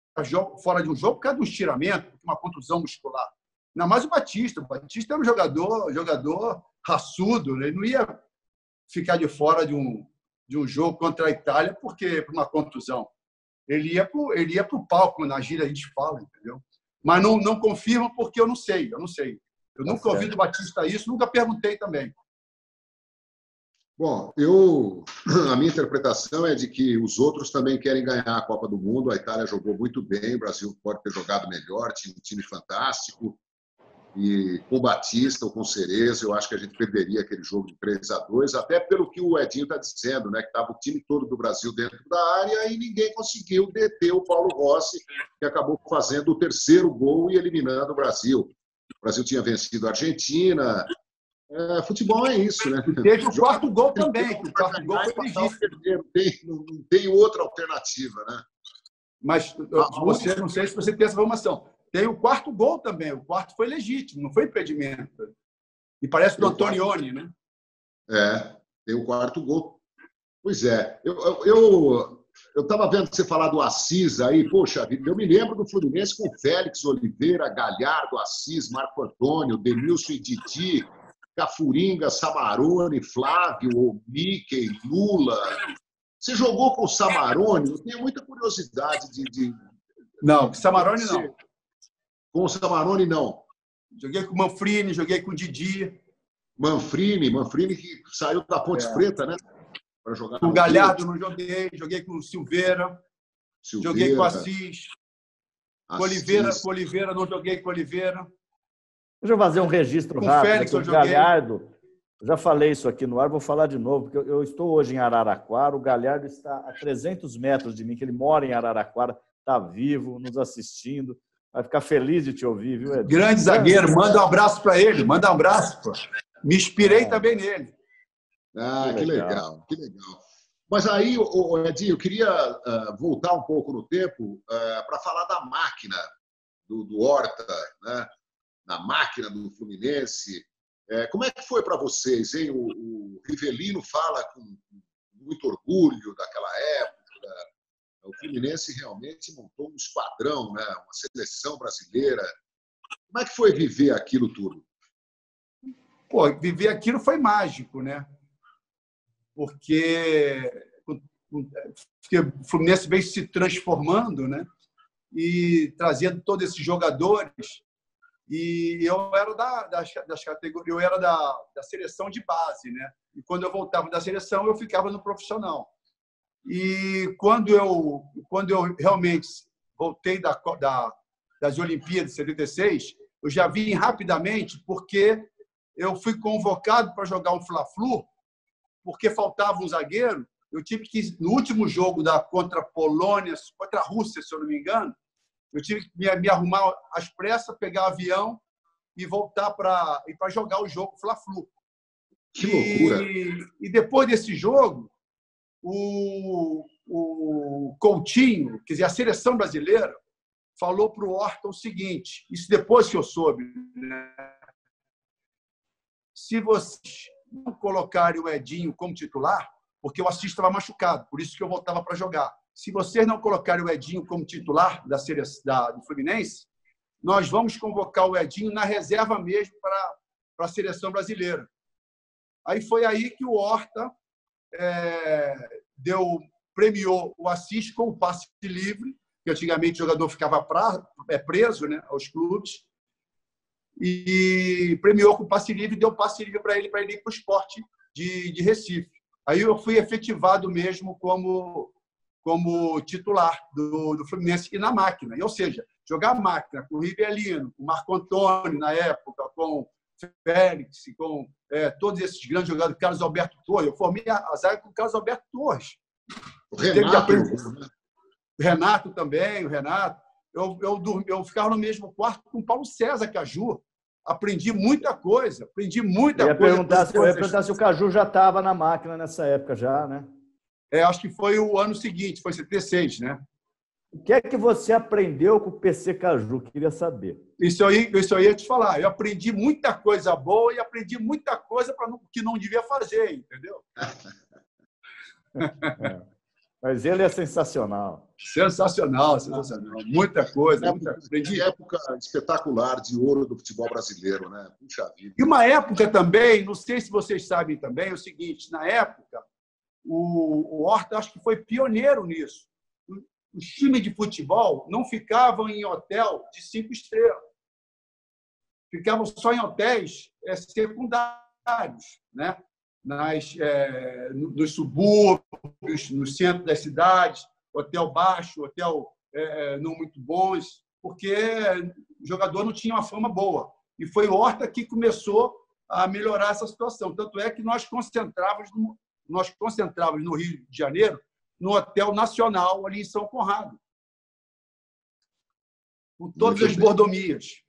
fora de um jogo por causa de um estiramento, uma contusão muscular. Não, mas o Batista era um jogador raçudo, ele não ia ficar de fora de um jogo contra a Itália por uma contusão. Ele ia para o palco, na gíria a gente fala, entendeu? Mas não confirmo porque eu não sei. Eu nunca ouvi do Batista isso, nunca perguntei também. Bom, a minha interpretação é de que os outros também querem ganhar a Copa do Mundo. A Itália jogou muito bem, o Brasil pode ter jogado melhor, tinha um time fantástico. E com o Batista ou com o Cerezo, eu acho que a gente perderia aquele jogo de 3-2, até pelo que o Edinho está dizendo, né? Que estava o time todo do Brasil dentro da área e ninguém conseguiu deter o Paulo Rossi, que acabou fazendo o terceiro gol e eliminando o Brasil. O Brasil tinha vencido a Argentina. Futebol é isso, né? Teve o quarto gol também, o quarto gol foi legítimo. Não tem outra alternativa, né? Mas você, não sei se você tem essa informação. Tem o quarto gol também. O quarto foi legítimo, não foi impedimento. E parece do Antonioni, né? Tem o quarto gol. Pois é. Eu estava vendo você falar do Assis aí. Poxa vida, eu me lembro do Fluminense com Félix Oliveira, Galhardo, Assis, Marco Antônio, Denilson e Didi, Cafuringa, Samarone, Flávio, Mickey, Lula. Você jogou com o Samarone? Eu tenho muita curiosidade de... Não, com o Samarone não. Com o Samarone, não. Joguei com o Manfrini, joguei com o Didi. Manfrini que saiu da Ponte Preta, né? Para jogar com o Galhardo não joguei com o Silveira. Joguei com o Assis. Com Oliveira não joguei com o Oliveira. Deixa eu fazer um registro com rápido. Félix, o Galhardo, eu já falei isso aqui no ar, vou falar de novo, porque eu estou hoje em Araraquara, o Galhardo está a 300 metros de mim, que ele mora em Araraquara, está vivo, nos assistindo. Vai ficar feliz de te ouvir, viu, Ed? Grande zagueiro, manda um abraço para ele, manda um abraço. Pô. Me inspirei também nele. Que legal, que legal. Mas aí, Edinho, eu queria voltar um pouco no tempo para falar da máquina do Horta, né? Na máquina do Fluminense. Como é que foi para vocês, hein? O Rivelino fala com muito orgulho daquela época. O Fluminense realmente montou um esquadrão, né? Uma seleção brasileira. Como é que foi viver aquilo tudo? Pô, viver aquilo foi mágico, né? Porque o Fluminense veio se transformando, né? E trazendo todos esses jogadores. E eu era das categorias, eu era da seleção de base, né? E quando eu voltava da seleção, eu ficava no profissional. E quando eu realmente voltei das Olimpíadas de 76, eu já vim rapidamente porque eu fui convocado para jogar um Fla-Flu, porque faltava um zagueiro. Eu tive que, no último jogo contra a Polônia, contra a Rússia, se eu não me engano, eu tive que me arrumar às pressas, pegar avião e voltar para jogar o jogo Fla-Flu. Que loucura! E depois desse jogo, o Coutinho, quer dizer, a seleção brasileira, falou para o Horta o seguinte, isso depois que eu soube, né? Se vocês não colocarem o Edinho como titular, porque o Assis estava machucado, por isso que eu voltava para jogar. Se vocês não colocarem o Edinho como titular do Fluminense, nós vamos convocar o Edinho na reserva mesmo para a seleção brasileira. Aí foi aí que o Horta premiou o Assis com o passe livre, que antigamente o jogador ficava preso, né, aos clubes, e premiou com o passe livre e deu passe livre para ele ir para o Sport de Recife. Aí eu fui efetivado mesmo como titular do Fluminense e na máquina. Ou seja, jogar máquina com o Rivelino, com o Marco Antônio na época, com o Félix, com todos esses grandes jogadores, Carlos Alberto Torres. Eu formei a zaga com o Carlos Alberto Torres. O Renato também, o Renato. Eu ficava no mesmo quarto com o Paulo César Caju. Aprendi muita coisa. Eu ia perguntar se o Caju já estava na máquina nessa época já, né? Acho que foi o ano seguinte, foi 76, né? O que é que você aprendeu com o PC Caju? Queria saber. Isso aí eu ia te falar. Eu aprendi muita coisa boa e aprendi muita coisa que não devia fazer, entendeu? Mas ele é sensacional. Sensacional. Muita coisa. Aprendi época espetacular de ouro do futebol brasileiro, né? Puxa vida. E uma época também, não sei se vocês sabem também, é o seguinte, na época, o Horta acho que foi pioneiro nisso. Os times de futebol não ficavam em hotel de 5 estrelas. Ficavam só em hotéis secundários, né? Nos subúrbios, no centro das cidades, hotel baixo, hotel não muito bons, porque o jogador não tinha uma fama boa. E foi o Horta que começou a melhorar essa situação. Tanto é que nós concentrávamos no Rio de Janeiro, no Hotel Nacional, ali em São Conrado, com todas as mordomias.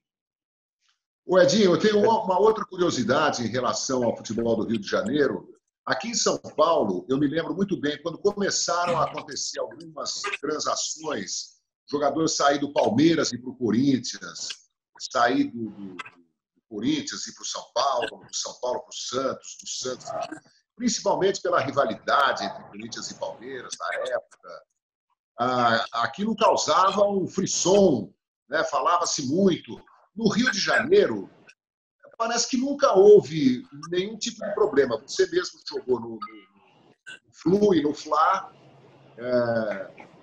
Edinho, eu tenho uma outra curiosidade em relação ao futebol do Rio de Janeiro. Aqui em São Paulo, eu me lembro muito bem, quando começaram a acontecer algumas transações, jogadores sair do Palmeiras e para o Corinthians, sair do Corinthians e ir para o São Paulo, do São Paulo para o Santos, do Santos, principalmente pela rivalidade entre Corinthians e Palmeiras na época. Aquilo causava um frisson, né? Falava-se muito. No Rio de Janeiro, parece que nunca houve nenhum tipo de problema. Você mesmo jogou no Flu e no Fla,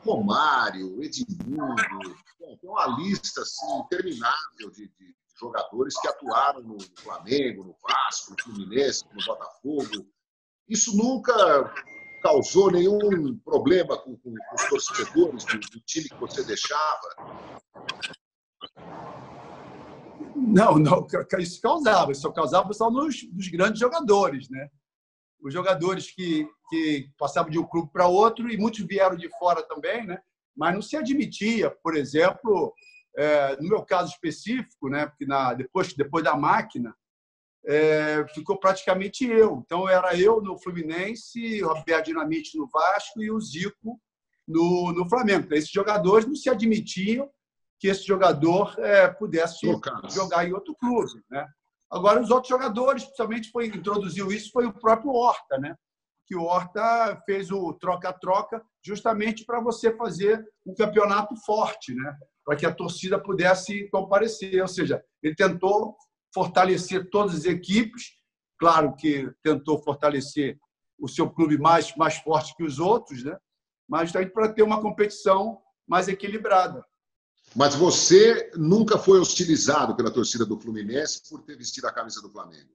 Romário, Edmundo, tem uma lista assim, interminável de jogadores que atuaram no Flamengo, no Vasco, no Fluminense, no Botafogo. Isso nunca causou nenhum problema com os torcedores do time que você deixava? Não, isso causava só nos grandes jogadores, né? Os jogadores que passavam de um clube para outro, e muitos vieram de fora também, né? Mas não se admitia, por exemplo, no meu caso específico, né? Porque depois da máquina, ficou praticamente eu. Então, era eu no Fluminense, o Roberto Dinamite no Vasco e o Zico no Flamengo. Então, esses jogadores não se admitiam que esse jogador pudesse jogar em outro clube, né? Agora, os outros jogadores, principalmente, introduziu isso, foi o próprio Horta, né? Que o Horta fez o troca-troca justamente para você fazer um campeonato forte, né? Para que a torcida pudesse comparecer. Ou seja, ele tentou fortalecer todas as equipes, claro que tentou fortalecer o seu clube mais forte que os outros, né? Mas também para ter uma competição mais equilibrada. Mas você nunca foi hostilizado pela torcida do Fluminense por ter vestido a camisa do Flamengo?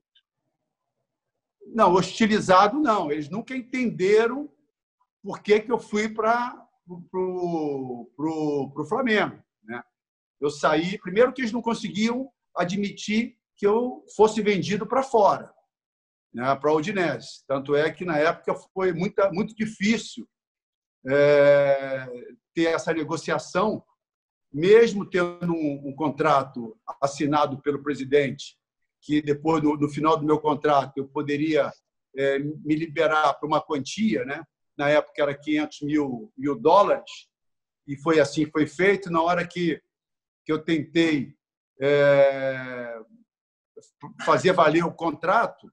Não, hostilizado não. Eles nunca entenderam por que eu fui para o Flamengo, né? Eu saí, primeiro que eles não conseguiam admitir que eu fosse vendido para fora, né, para a Udinese. Tanto é que, na época, foi muito difícil ter essa negociação, mesmo tendo um contrato assinado pelo presidente, que depois, no final do meu contrato, eu poderia me liberar para uma quantia, né? Na época era $500 mil, e foi assim, foi feito. Na hora que eu tentei fazer valer o contrato,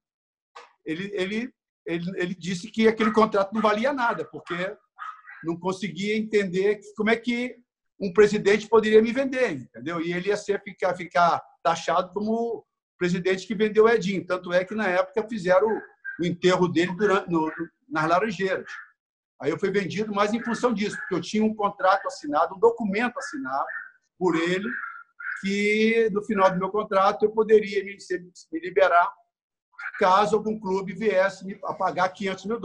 ele disse que aquele contrato não valia nada, porque não conseguia entender como é que um presidente poderia me vender, entendeu? E ele ia ficar taxado como o presidente que vendeu o Edinho. Tanto é que, na época, fizeram o enterro dele nas Laranjeiras. Aí eu fui vendido mais em função disso, porque eu tinha um contrato assinado, um documento assinado por ele, que, no final do meu contrato, eu poderia me liberar caso algum clube viesse a pagar $500 mil.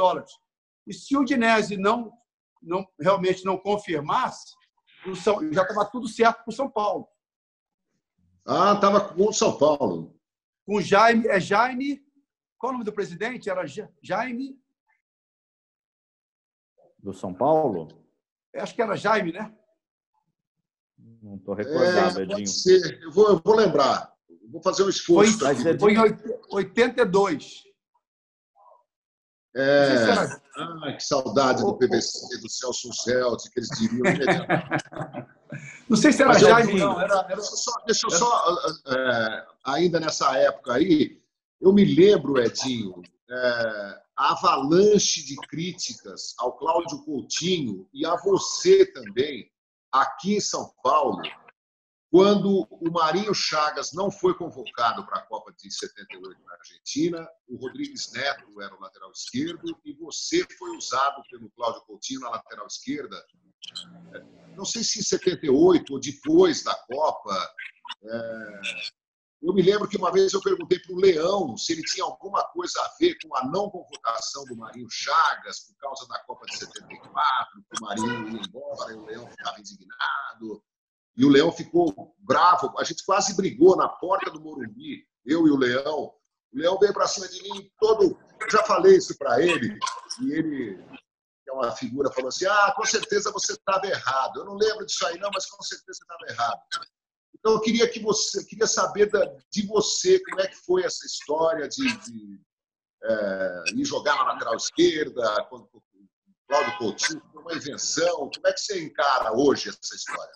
E se o Udinese realmente não confirmasse, já estava tudo certo para o São Paulo. Ah, estava com o São Paulo. Com Jaime. Qual o nome do presidente? Era Jaime. Do São Paulo? Acho que era Jaime, né? Não estou recordado, Edinho. Eu vou lembrar. Vou fazer um esforço. Foi em 82. Que saudade do PVC, do Celso Celso, que eles diriam. Não sei se era Jaime, não. Deixa eu só, ainda nessa época aí, eu me lembro, Edinho, a avalanche de críticas ao Cláudio Coutinho e a você também, aqui em São Paulo, quando o Marinho Chagas não foi convocado para a Copa de 78 na Argentina, o Rodrigues Neto era o lateral esquerdo e você foi usado pelo Cláudio Coutinho na lateral esquerda. Não sei se em 78 ou depois da Copa. Eu me lembro que uma vez eu perguntei para o Leão se ele tinha alguma coisa a ver com a não convocação do Marinho Chagas por causa da Copa de 74, que o Marinho ia embora e o Leão ficava indignado. E o Leão ficou bravo. A gente quase brigou na porta do Morumbi, eu e o Leão. O Leão veio para cima de mim todo... Eu já falei isso para ele, e ele, que é uma figura, falou assim, com certeza você estava errado. Eu não lembro disso aí, não, mas com certeza você estava errado. Então, eu queria saber de você como é que foi essa história de ir jogar na lateral esquerda, quando o Cláudio Coutinho foi uma invenção. Como é que você encara hoje essa história?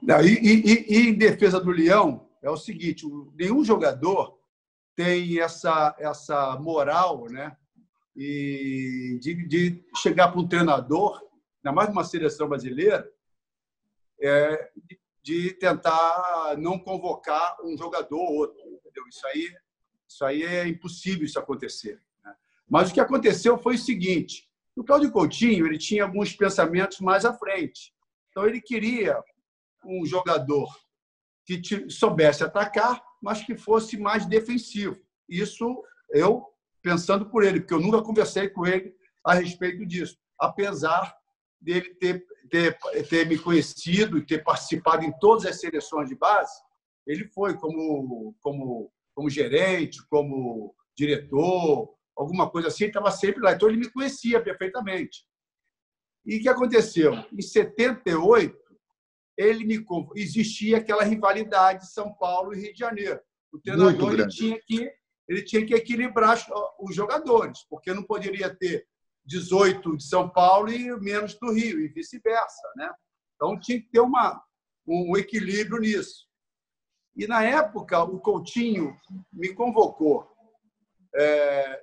Não, e em defesa do Leão, é o seguinte, nenhum jogador tem essa moral, né, e de chegar para um treinador, ainda mais numa seleção brasileira, de tentar não convocar um jogador ou outro. Entendeu? Isso aí é impossível isso acontecer, né? Mas o que aconteceu foi o seguinte, O Cláudio Coutinho ele tinha alguns pensamentos mais à frente. Então, ele queria um jogador que soubesse atacar, mas que fosse mais defensivo. Isso eu pensando por ele, porque eu nunca conversei com ele a respeito disso, apesar dele ter me conhecido e ter participado em todas as seleções de base. Ele foi como gerente, como diretor, alguma coisa assim, ele estava sempre lá. Então, ele me conhecia perfeitamente. E o que aconteceu? Em 78, existia aquela rivalidade de São Paulo e Rio de Janeiro. O treinador ele tinha que equilibrar os jogadores, porque não poderia ter 18 de São Paulo e menos do Rio, e vice-versa, né? Então, tinha que ter um equilíbrio nisso. E, na época, o Coutinho me convocou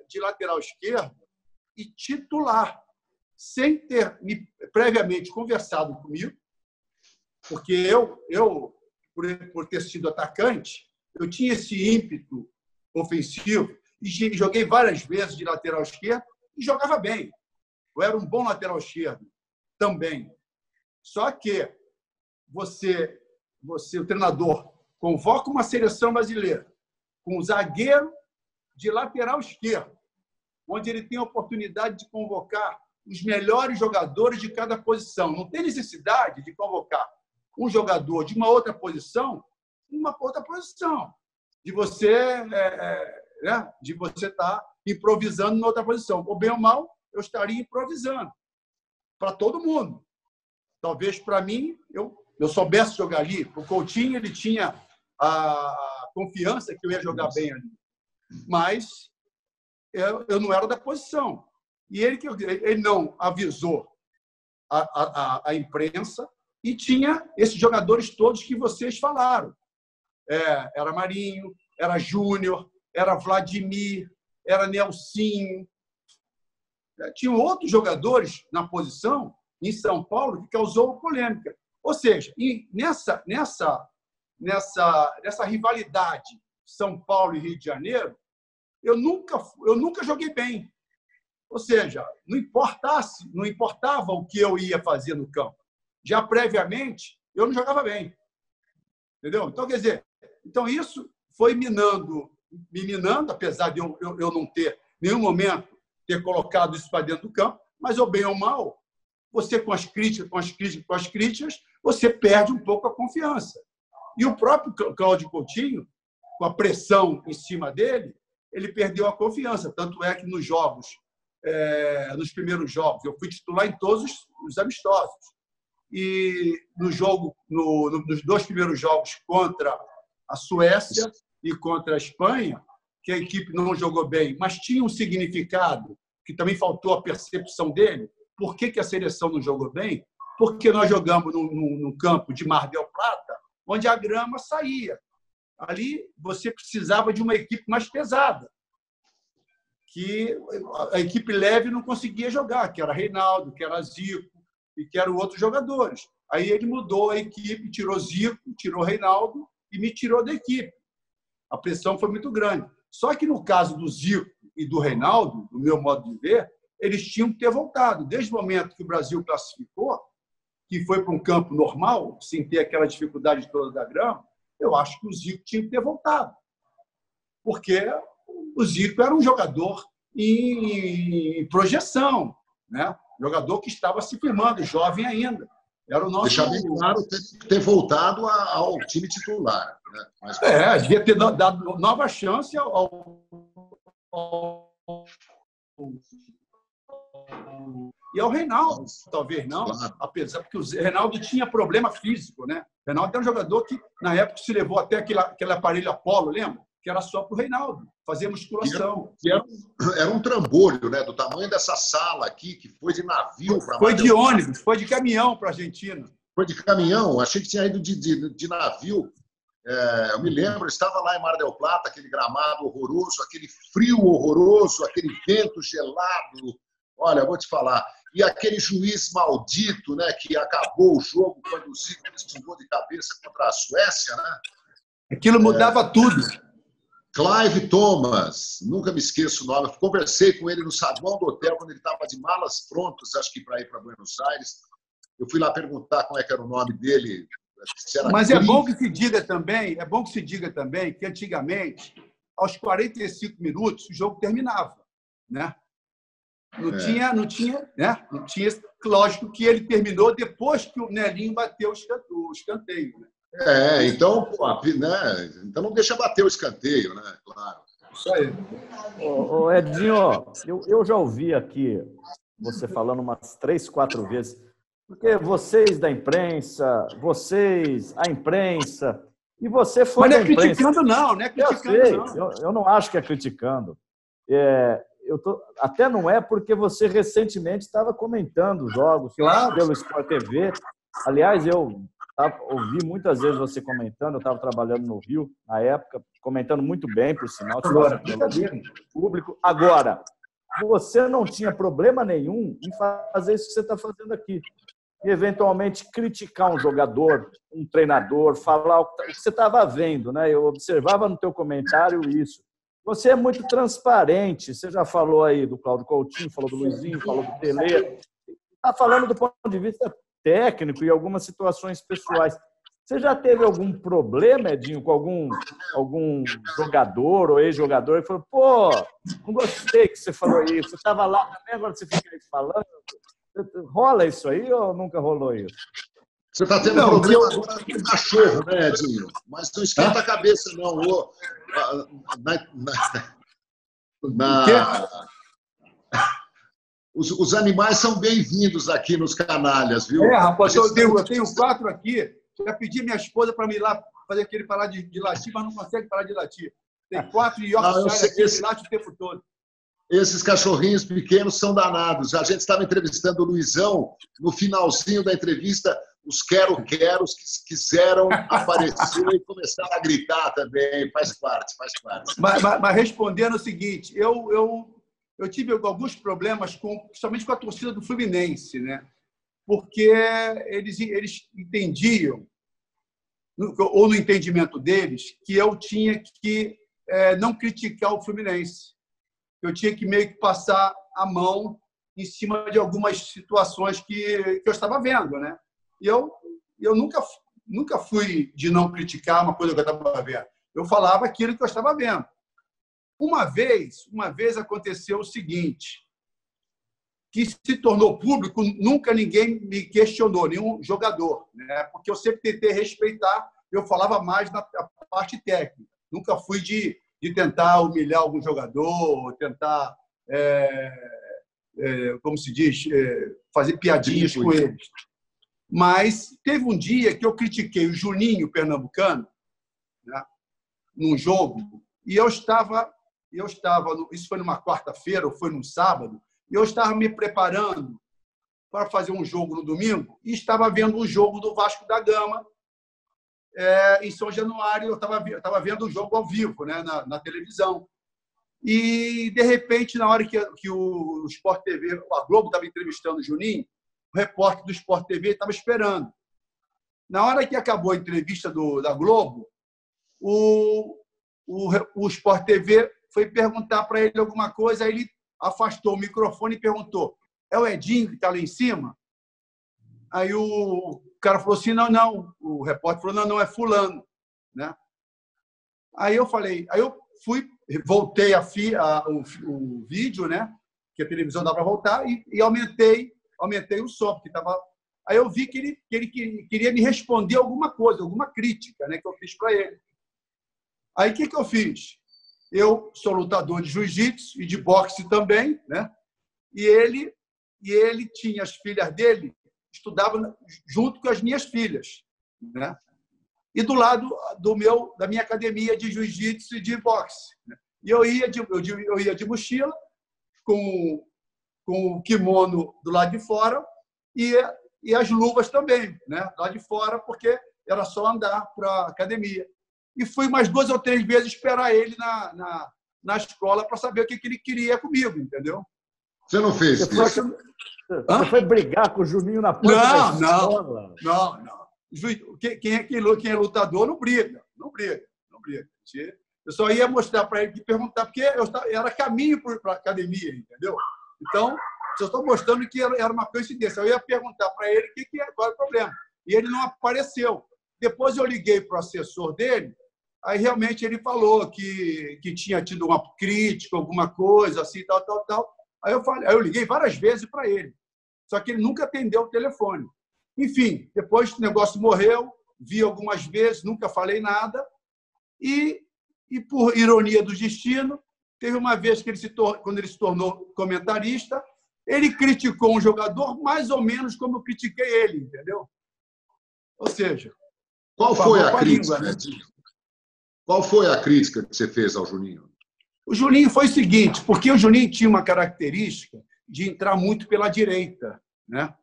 de lateral esquerdo e titular, sem ter previamente conversado comigo, porque eu por ter sido atacante, eu tinha esse ímpeto ofensivo e joguei várias vezes de lateral esquerdo e jogava bem. Eu era um bom lateral esquerdo também. Só que o treinador, convoca uma seleção brasileira com um zagueiro de lateral esquerdo, onde ele tem a oportunidade de convocar os melhores jogadores de cada posição. Não tem necessidade de convocar um jogador de uma outra posição, de você estar improvisando em outra posição. Ou bem ou mal, eu estaria improvisando para todo mundo. Talvez para mim eu soubesse jogar ali. O Coutinho ele tinha a confiança que eu ia jogar bem ali, mas eu não era da posição. E ele não avisou a imprensa e tinha esses jogadores todos que vocês falaram. Era Marinho, era Júnior, era Vladimir, era Nelsinho. Tinha outros jogadores na posição em São Paulo que causou polêmica. Ou seja, nessa rivalidade São Paulo e Rio de Janeiro, eu nunca joguei bem. Ou seja, não importava o que eu ia fazer no campo. Já previamente, eu não jogava bem. Entendeu? Então, quer dizer, isso foi me minando, apesar de eu não ter, em nenhum momento, ter colocado isso para dentro do campo, mas, ou bem ou mal, você, com as críticas, você perde um pouco a confiança. E o próprio Cláudio Coutinho, com a pressão em cima dele, ele perdeu a confiança. Tanto é que nos primeiros jogos, eu fui titular em todos os amistosos. E nos 2 primeiros jogos contra a Suécia e contra a Espanha, que a equipe não jogou bem, mas tinha um significado, que também faltou a percepção dele. Por que a seleção não jogou bem? Porque nós jogamos no campo de Mar del Plata, onde a grama saía. Ali você precisava de uma equipe mais pesada, que a equipe leve não conseguia jogar, que era Reinaldo, que era Zico e que eram outros jogadores. Aí ele mudou a equipe, tirou Zico, tirou Reinaldo e me tirou da equipe. A pressão foi muito grande. Só que no caso do Zico e do Reinaldo, do meu modo de ver, eles tinham que ter voltado. Desde o momento que o Brasil classificou, que foi para um campo normal, sem ter aquela dificuldade toda da grama, eu acho que o Zico tinha que ter voltado. Porque o Zico era um jogador em projeção, né? Jogador que estava se firmando, jovem ainda. Era o nosso... Deixar bem claro, ter voltado ao time titular. Né? Mas... devia ter dado nova chance e ao Reinaldo, talvez não, claro. Apesar que o Reinaldo tinha problema físico, né? O Reinaldo era um jogador que, na época, se levou até aquele aparelho Apollo, lembra? Que era só para o Reinaldo fazer musculação. Era um trambolho, né? Do tamanho dessa sala aqui, que foi de navio para... Foi de ônibus, foi de caminhão para a Argentina. Foi de caminhão? Achei que tinha ido de navio. Eu me lembro, eu estava lá em Mar del Plata, aquele gramado horroroso, aquele frio horroroso, aquele vento gelado. Olha, eu vou te falar. E aquele juiz maldito, né, que acabou o jogo quando o Zico fez um gol de cabeça contra a Suécia, né? Aquilo mudava tudo. Clive Thomas, nunca me esqueço o nome. Eu conversei com ele no saguão do hotel, quando ele estava de malas prontas, acho que para ir para Buenos Aires. Eu fui lá perguntar como é que era o nome dele. Mas é bom que se diga também que antigamente, aos 45 minutos, o jogo terminava, né? Não tinha, né? Não tinha, lógico que ele terminou depois que o Nelinho bateu o escanteio, né? Então, né? Então não deixa bater o escanteio, né? Claro. Isso aí. Edinho, eu já ouvi aqui você falando umas 3, 4 vezes, porque vocês da imprensa, a imprensa, e você foi Mas da imprensa. Criticando, não é criticando, não. Eu não acho que é criticando. Até não é porque você recentemente estava comentando jogos pelo Sport TV. Aliás, eu ouvi muitas vezes você comentando, eu estava trabalhando no Rio, na época, comentando muito bem, por sinal, público. Agora, você não tinha problema nenhum em fazer isso que você está fazendo aqui. E, eventualmente, criticar um jogador, um treinador, falar o que você estava vendo, né? Eu observava no teu comentário isso. Você é muito transparente. Você já falou aí do Cláudio Coutinho, falou do Luizinho, falou do Pelé. Está falando do ponto de vista técnico e algumas situações pessoais. Você já teve algum problema, Edinho, com algum jogador ou ex-jogador que falou, pô, não gostei que você falou isso, você estava lá também, agora você fica aí falando? Rola isso aí ou nunca rolou isso? Você está tendo problema agora com o cachorro, né, Edinho? Mas não esquenta a cabeça, não. Os animais são bem-vindos aqui nos Canalhas, viu? Rapaz, eu tenho 4 aqui. Já pedi minha esposa para me ir lá fazer aquele parar de latir, mas não consegue parar de latir. Tem 4 Yorkshire aqui que late o tempo todo. Esses cachorrinhos pequenos são danados. A gente estava entrevistando o Luizão, no finalzinho da entrevista, os quero-queros que quiseram aparecer e começaram a gritar também. Faz parte. Mas respondendo o seguinte, eu tive alguns problemas, principalmente com a torcida do Fluminense, né? Porque eles entendiam, ou no entendimento deles, que eu tinha que não criticar o Fluminense. Eu tinha que meio que passar a mão em cima de algumas situações que eu estava vendo, né? E eu nunca fui de não criticar uma coisa que eu estava vendo. Eu falava aquilo que eu estava vendo. Uma vez aconteceu o seguinte, que se tornou público, nunca ninguém me questionou, nenhum jogador, né? Porque eu sempre tentei respeitar, eu falava mais na parte técnica. Nunca fui de tentar humilhar algum jogador, tentar, como se diz, fazer piadinhas com eles. Mas teve um dia que eu critiquei o Juninho Pernambucano, né, num jogo, e eu estava, isso foi numa quarta-feira ou foi num sábado, e eu estava me preparando para fazer um jogo no domingo e estava vendo o jogo do Vasco da Gama em São Januário. Eu estava vendo o jogo ao vivo, né, na televisão. E, de repente, na hora que o Sport TV, a Globo estava entrevistando o Juninho, o repórter do Sport TV estava esperando. Na hora que acabou a entrevista da Globo, o Sport TV foi perguntar para ele alguma coisa, aí ele afastou o microfone e perguntou: é o Edinho que está lá em cima? Aí o cara falou assim: não. O repórter falou: não, é fulano, né? Aí eu voltei o vídeo, né? Que a televisão dava para voltar, e aumentei o som, porque estava. Aí eu vi que ele queria me responder alguma coisa, alguma crítica, né? Que eu fiz para ele. Aí o que eu fiz? Eu sou lutador de jiu-jitsu e de boxe também, né? E ele tinha as filhas dele, estudava junto com as minhas filhas, né? E do lado da minha academia de jiu-jitsu e de boxe, né? E eu ia de mochila, com o kimono do lado de fora e as luvas também, né? Do lado de fora, porque era só andar para a academia. E fui umas 2 ou 3 vezes esperar ele na escola para saber o que ele queria comigo, entendeu? Você não fez isso? Você foi brigar com o Juninho na porta da escola? Não. Quem é lutador não briga. Eu só ia mostrar para ele e perguntar, porque era caminho para a academia, entendeu? Então, eu estou mostrando que era uma coincidência. Eu ia perguntar para ele qual é o problema. E ele não apareceu. Depois eu liguei para o assessor dele, aí realmente ele falou que tinha tido uma crítica, alguma coisa, assim, tal. Aí eu liguei várias vezes para ele. Só que ele nunca atendeu o telefone. Enfim, depois o negócio morreu, vi algumas vezes, nunca falei nada. E por ironia do destino, teve uma vez que quando ele se tornou comentarista, ele criticou um jogador mais ou menos como eu critiquei ele, entendeu? Ou seja, qual foi a crítica? Língua, né? Qual foi a crítica que você fez ao Juninho? O Juninho foi o seguinte, porque o Juninho tinha uma característica de entrar muito pela direita, né?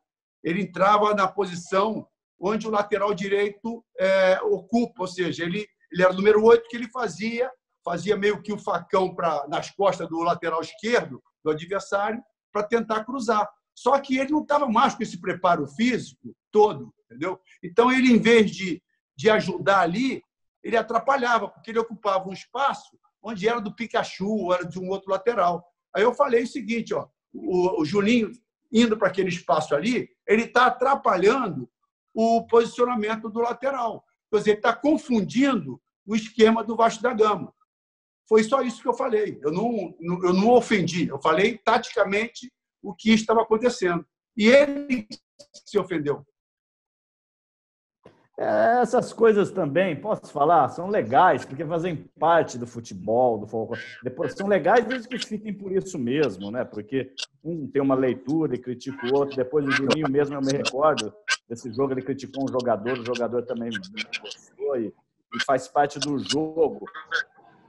Ele entrava na posição onde o lateral direito ocupa, ou seja, ele era o número 8 que ele fazia meio que o facão nas costas do lateral esquerdo, do adversário, para tentar cruzar. Só que ele não estava mais com esse preparo físico todo, entendeu? Então, ele, em vez de ajudar ali, ele atrapalhava, porque ele ocupava um espaço onde era do Pikachu, ou era de um outro lateral. Aí eu falei o seguinte, ó, o Juninho, indo para aquele espaço ali, ele está atrapalhando o posicionamento do lateral. Quer dizer, ele está confundindo o esquema do Vasco da Gama. Foi só isso que eu falei. Eu não ofendi. Eu falei taticamente o que estava acontecendo. E ele se ofendeu. Essas coisas também, posso falar, são legais, porque fazem parte do futebol, do folclore. Depois, são legais desde que fiquem por isso mesmo, né? Porque um tem uma leitura e critica o outro. Depois, o Juninho mesmo, eu me recordo desse jogo, ele criticou um jogador, o jogador também gostou e faz parte do jogo.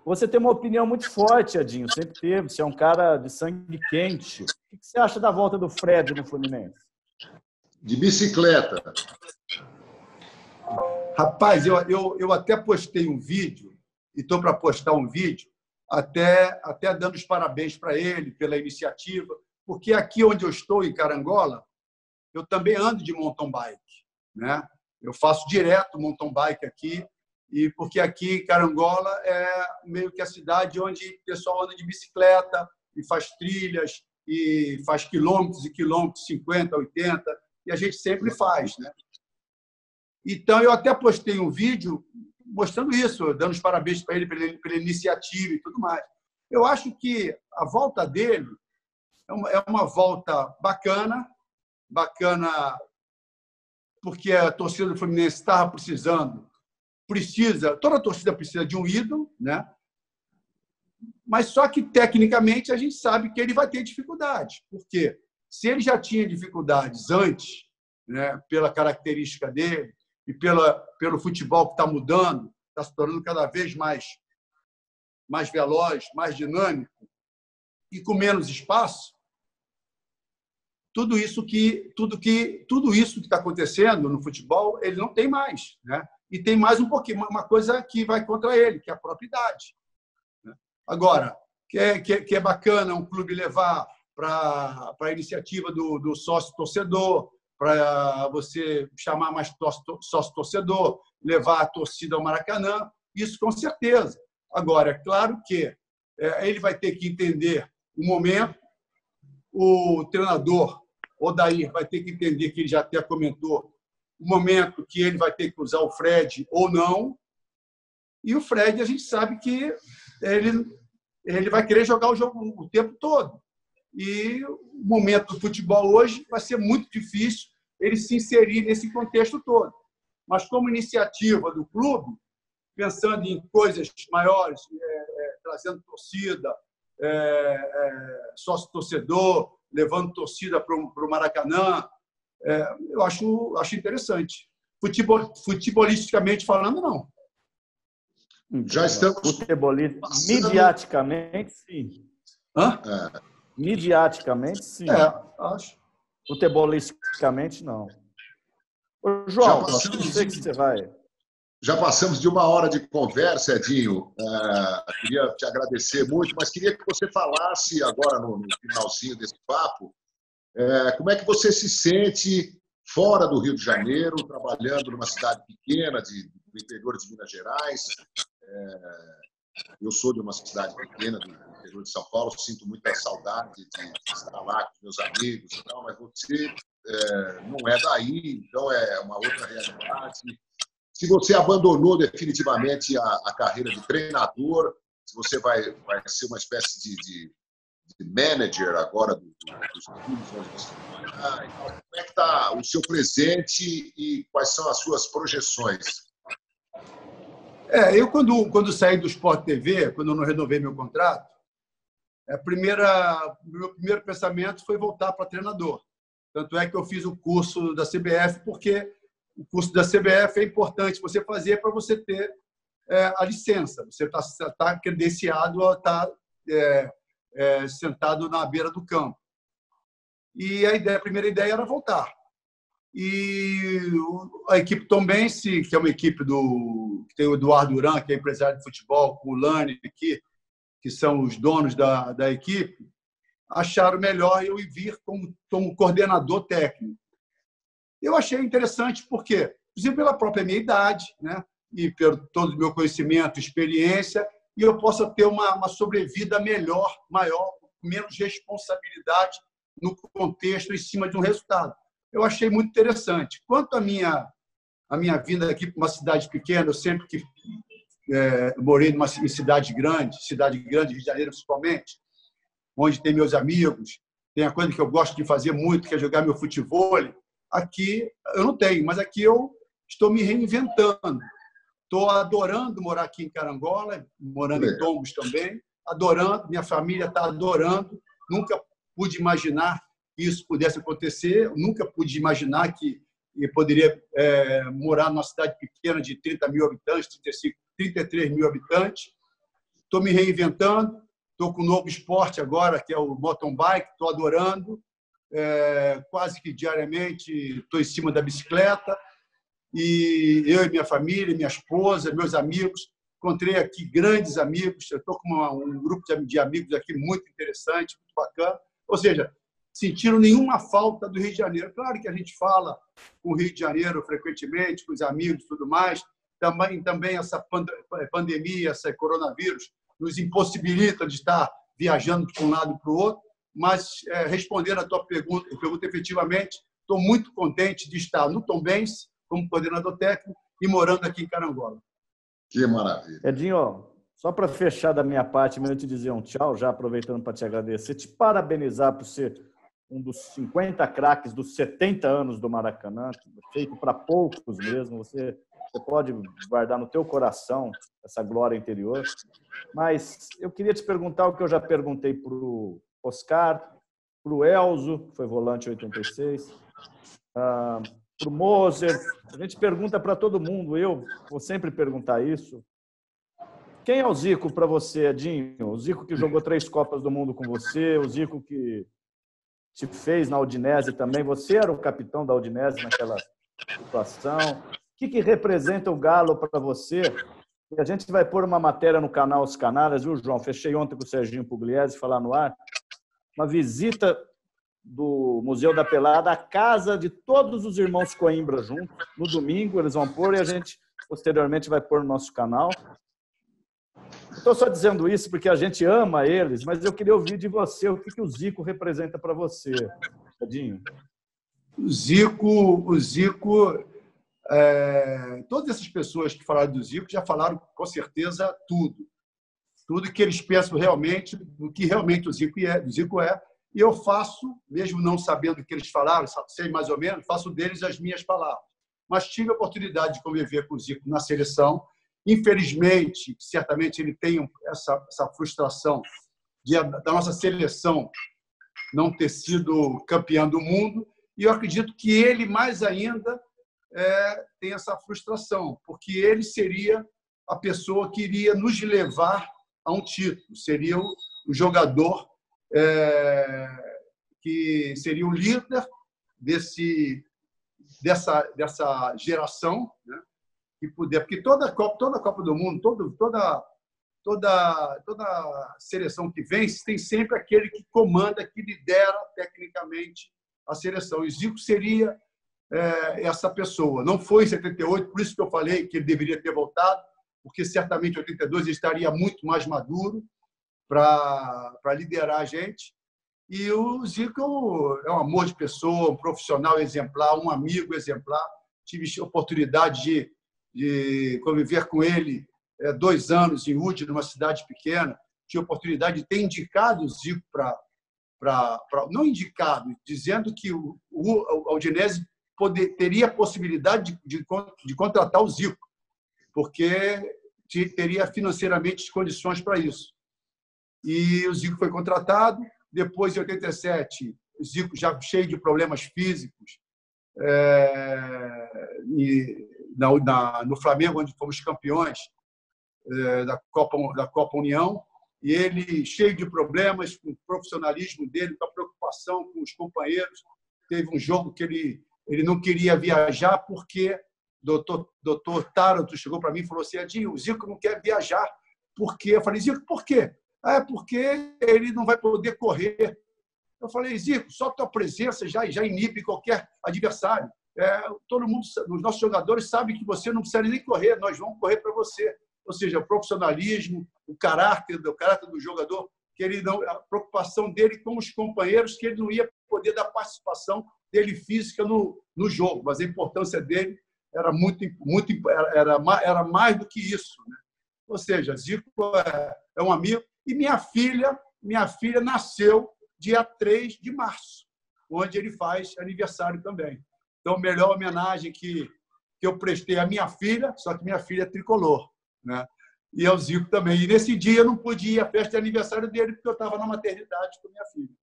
Você tem uma opinião muito forte, Adinho, sempre teve. Você é um cara de sangue quente. O que você acha da volta do Fred no Fluminense? De bicicleta. Rapaz, eu até postei um vídeo, e estou para postar um vídeo, até dando os parabéns para ele pela iniciativa, porque aqui onde eu estou, em Carangola, eu também ando de mountain bike, né? Eu faço direto mountain bike aqui, e porque aqui Carangola é meio que a cidade onde o pessoal anda de bicicleta e faz trilhas e faz quilômetros e quilômetros, 50, 80, e a gente sempre faz, né? Então, eu até postei um vídeo mostrando isso, dando os parabéns para ele pela iniciativa e tudo mais. Eu acho que a volta dele é uma volta bacana, porque a torcida do Fluminense estava precisando, toda a torcida precisa de um ídolo, né? Mas só que, tecnicamente, a gente sabe que ele vai ter dificuldades. Por quê? Se ele já tinha dificuldades antes, né, pela característica dele, e pelo futebol que está mudando, está se tornando cada vez mais veloz, mais dinâmico e com menos espaço, tudo isso que está acontecendo no futebol, ele não tem mais, né? E tem mais um pouquinho, uma coisa que vai contra ele, que é a própria idade. Agora, que é bacana um clube levar para a iniciativa do sócio-torcedor, para você chamar mais sócio-torcedor, levar a torcida ao Maracanã, isso com certeza. Agora, é claro que ele vai ter que entender o momento, o treinador, Odair, vai ter que entender, que ele já até comentou, o momento que ele vai ter que usar o Fred ou não, e o Fred, a gente sabe que ele vai querer jogar o jogo o tempo todo. E o momento do futebol hoje vai ser muito difícil ele se inserir nesse contexto todo. Mas, como iniciativa do clube, pensando em coisas maiores, trazendo torcida, sócio-torcedor, levando torcida para o Maracanã, eu acho interessante. Futebolisticamente falando, não. Já estamos... Mediaticamente, sim. Hã? Mediaticamente, sim. Acho. Futebolisticamente, não. Ô, João, eu sei que você vai... Já passamos de 1 hora de conversa, Edinho. Queria te agradecer muito, mas queria que você falasse agora, no finalzinho desse papo, como é que você se sente fora do Rio de Janeiro, trabalhando numa cidade pequena do interior de Minas Gerais, Eu sou de uma cidade pequena do interior de São Paulo, sinto muita saudade de estar lá com meus amigos e tal, mas você não é daí, então é uma outra realidade. Se você abandonou definitivamente a carreira de treinador, se você vai ser uma espécie de manager agora dos clubes onde você trabalhar, então, como é que está o seu presente e quais são as suas projeções? Eu, quando saí do Sport TV, quando eu não renovei meu contrato, meu primeiro pensamento foi voltar para treinador. Tanto é que eu fiz o curso da CBF, porque o curso da CBF é importante você fazer para você ter a licença. Você está credenciado a estar sentado na beira do campo. E a primeira ideia era voltar. E a equipe Tombense, que é uma equipe que tem o Eduardo Duran, que é empresário de futebol, com o Lani, que são os donos da equipe, acharam melhor eu vir como coordenador técnico. Eu achei interessante porque, inclusive pela própria minha idade, né, e pelo todo o meu conhecimento, experiência, e eu possa ter uma sobrevida melhor, maior, menos responsabilidade no contexto em cima de um resultado. Eu achei muito interessante. Quanto à minha vinda aqui para uma cidade pequena, eu sempre que morei em cidade grande, Rio de Janeiro principalmente, onde tem meus amigos, tem a coisa que eu gosto de fazer muito, que é jogar meu futevôlei. Aqui eu não tenho, mas aqui eu estou me reinventando. Estou adorando morar aqui em Carangola, morando em Tombos também, adorando, minha família está adorando. Nunca pude imaginar que isso pudesse acontecer, nunca pude imaginar que eu poderia morar numa cidade pequena de 30 mil habitantes, 33 mil habitantes. Estou me reinventando, estou com um novo esporte agora, que é o mountain bike, estou adorando. Quase que diariamente estou em cima da bicicleta. E eu e minha família, minha esposa, meus amigos, encontrei aqui grandes amigos. Eu estou com um grupo de amigos aqui muito interessante, muito bacana. Ou seja, sentiram nenhuma falta do Rio de Janeiro. Claro que a gente fala com o Rio de Janeiro frequentemente, com os amigos e tudo mais. Também essa pandemia, esse coronavírus, nos impossibilita de estar viajando de um lado para o outro. Mas, respondendo a tua pergunta efetivamente, estou muito contente de estar no Tombense, como coordenador técnico, e morando aqui em Carangola. Que maravilha. Edinho, só para fechar da minha parte, eu te dizer um tchau, já aproveitando para te agradecer, te parabenizar por ser um dos 50 craques dos 70 anos do Maracanã, feito para poucos mesmo. Você pode guardar no teu coração essa glória interior. Mas eu queria te perguntar o que eu já perguntei para o Oscar, para o Elzo, que foi volante em 86, para o Moser. A gente pergunta para todo mundo, eu vou sempre perguntar isso. Quem é o Zico para você, Edinho? O Zico que jogou 3 Copas do Mundo com você, o Zico que te fez na Udinese também. Você era o capitão da Udinese naquela situação. O que representa o Galo para você? E a gente vai pôr uma matéria no canal Os Canalhas, viu, João? Fechei ontem com o Serginho Pugliese, falar no ar. Uma visita do Museu da Pelada à casa de todos os irmãos Coimbra juntos. No domingo eles vão pôr e a gente posteriormente vai pôr no nosso canal. Estou só dizendo isso porque a gente ama eles, mas eu queria ouvir de você o que o Zico representa para você, Edinho. O Zico, todas essas pessoas que falaram do Zico já falaram com certeza tudo que eles pensam realmente, do que realmente o Zico é. E eu faço, mesmo não sabendo o que eles falaram, sei mais ou menos, faço deles as minhas palavras. Mas tive a oportunidade de conviver com o Zico na seleção. Infelizmente, certamente ele tem essa frustração da nossa seleção não ter sido campeã do mundo, e eu acredito que ele, mais ainda, tem essa frustração, porque ele seria a pessoa que iria nos levar a um título, seria o jogador que seria o líder dessa geração, né? Que puder, porque toda Copa do Mundo, toda seleção que vence tem sempre aquele que comanda, que lidera tecnicamente a seleção. E Zico seria essa pessoa. Não foi em 78, por isso que eu falei que ele deveria ter voltado, porque certamente em 82 ele estaria muito mais maduro para liderar a gente. E o Zico é um amor de pessoa, um profissional exemplar, um amigo exemplar. Tive a oportunidade de conviver com ele 2 anos em Udi, numa cidade pequena. Tive a oportunidade de ter indicado o Zico não indicado, dizendo que o Udinese teria a possibilidade de contratar o Zico, porque teria financeiramente condições para isso. E o Zico foi contratado. Depois, em 87, o Zico já cheio de problemas físicos, no Flamengo, onde fomos campeões da Copa União, e ele cheio de problemas, com o profissionalismo dele, com a preocupação com os companheiros. Teve um jogo que ele não queria viajar porque o doutor Taranto chegou para mim e falou assim: Edinho, o Zico não quer viajar. Por quê? Eu falei: Zico, por quê? É porque ele não vai poder correr. Eu falei: Zico, só tua presença já inibe qualquer adversário. Todo mundo, os nossos jogadores sabem que você não precisa nem correr, nós vamos correr para você. Ou seja, o profissionalismo, o caráter do jogador, que ele não, a preocupação dele com os companheiros, que ele não ia poder dar participação dele física no jogo, mas a importância dele era era mais do que isso, né? Ou seja, Zico é um amigo. E minha filha nasceu dia 3 de março, onde ele faz aniversário também. Então, a melhor homenagem que eu prestei à minha filha, só que minha filha é tricolor, né? E ao Zico também. E nesse dia eu não pude ir à festa de aniversário dele, porque eu estava na maternidade com minha filha.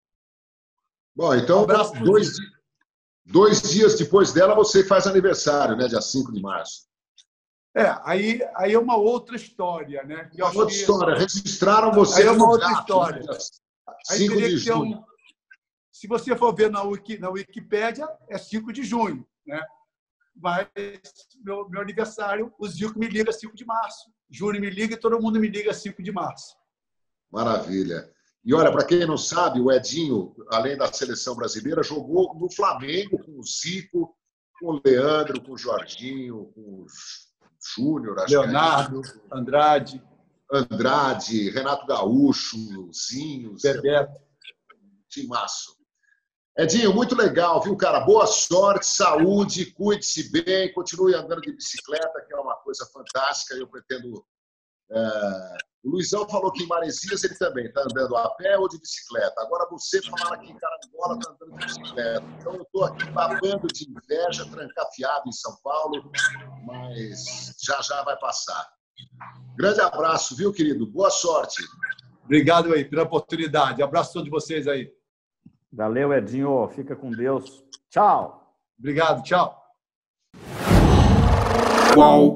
Bom, então, dois dias depois dela, você faz aniversário, né? Dia 5 de março. Aí é uma outra história, né? Outra história. Registraram você. Aí é uma outra história. 5 de junho. Se você for ver na Wikipédia, é 5 de junho, né? Mas meu aniversário, o Zico me liga 5 de março. Júnior me liga e todo mundo me liga 5 de março. Maravilha. E olha, para quem não sabe, o Edinho, além da seleção brasileira, jogou no Flamengo com o Zico, com o Leandro, com o Jorginho, com o Júnior, Leonardo, Andrade, Renato Gaúcho, Zinho, Bebeto. Timaço. Edinho, muito legal, viu, cara? Boa sorte, saúde, cuide-se bem, continue andando de bicicleta, que é uma coisa fantástica. Eu pretendo. O Luizão falou que em Maresias ele também está andando a pé ou de bicicleta. Agora você falaram que em Carangola está andando de bicicleta. Então eu estou aqui babando de inveja, trancafiado em São Paulo, mas já vai passar. Grande abraço, viu, querido? Boa sorte. Obrigado aí pela oportunidade. Abraço a todos vocês aí. Valeu, Edinho. Fica com Deus. Tchau. Obrigado. Tchau. Qual?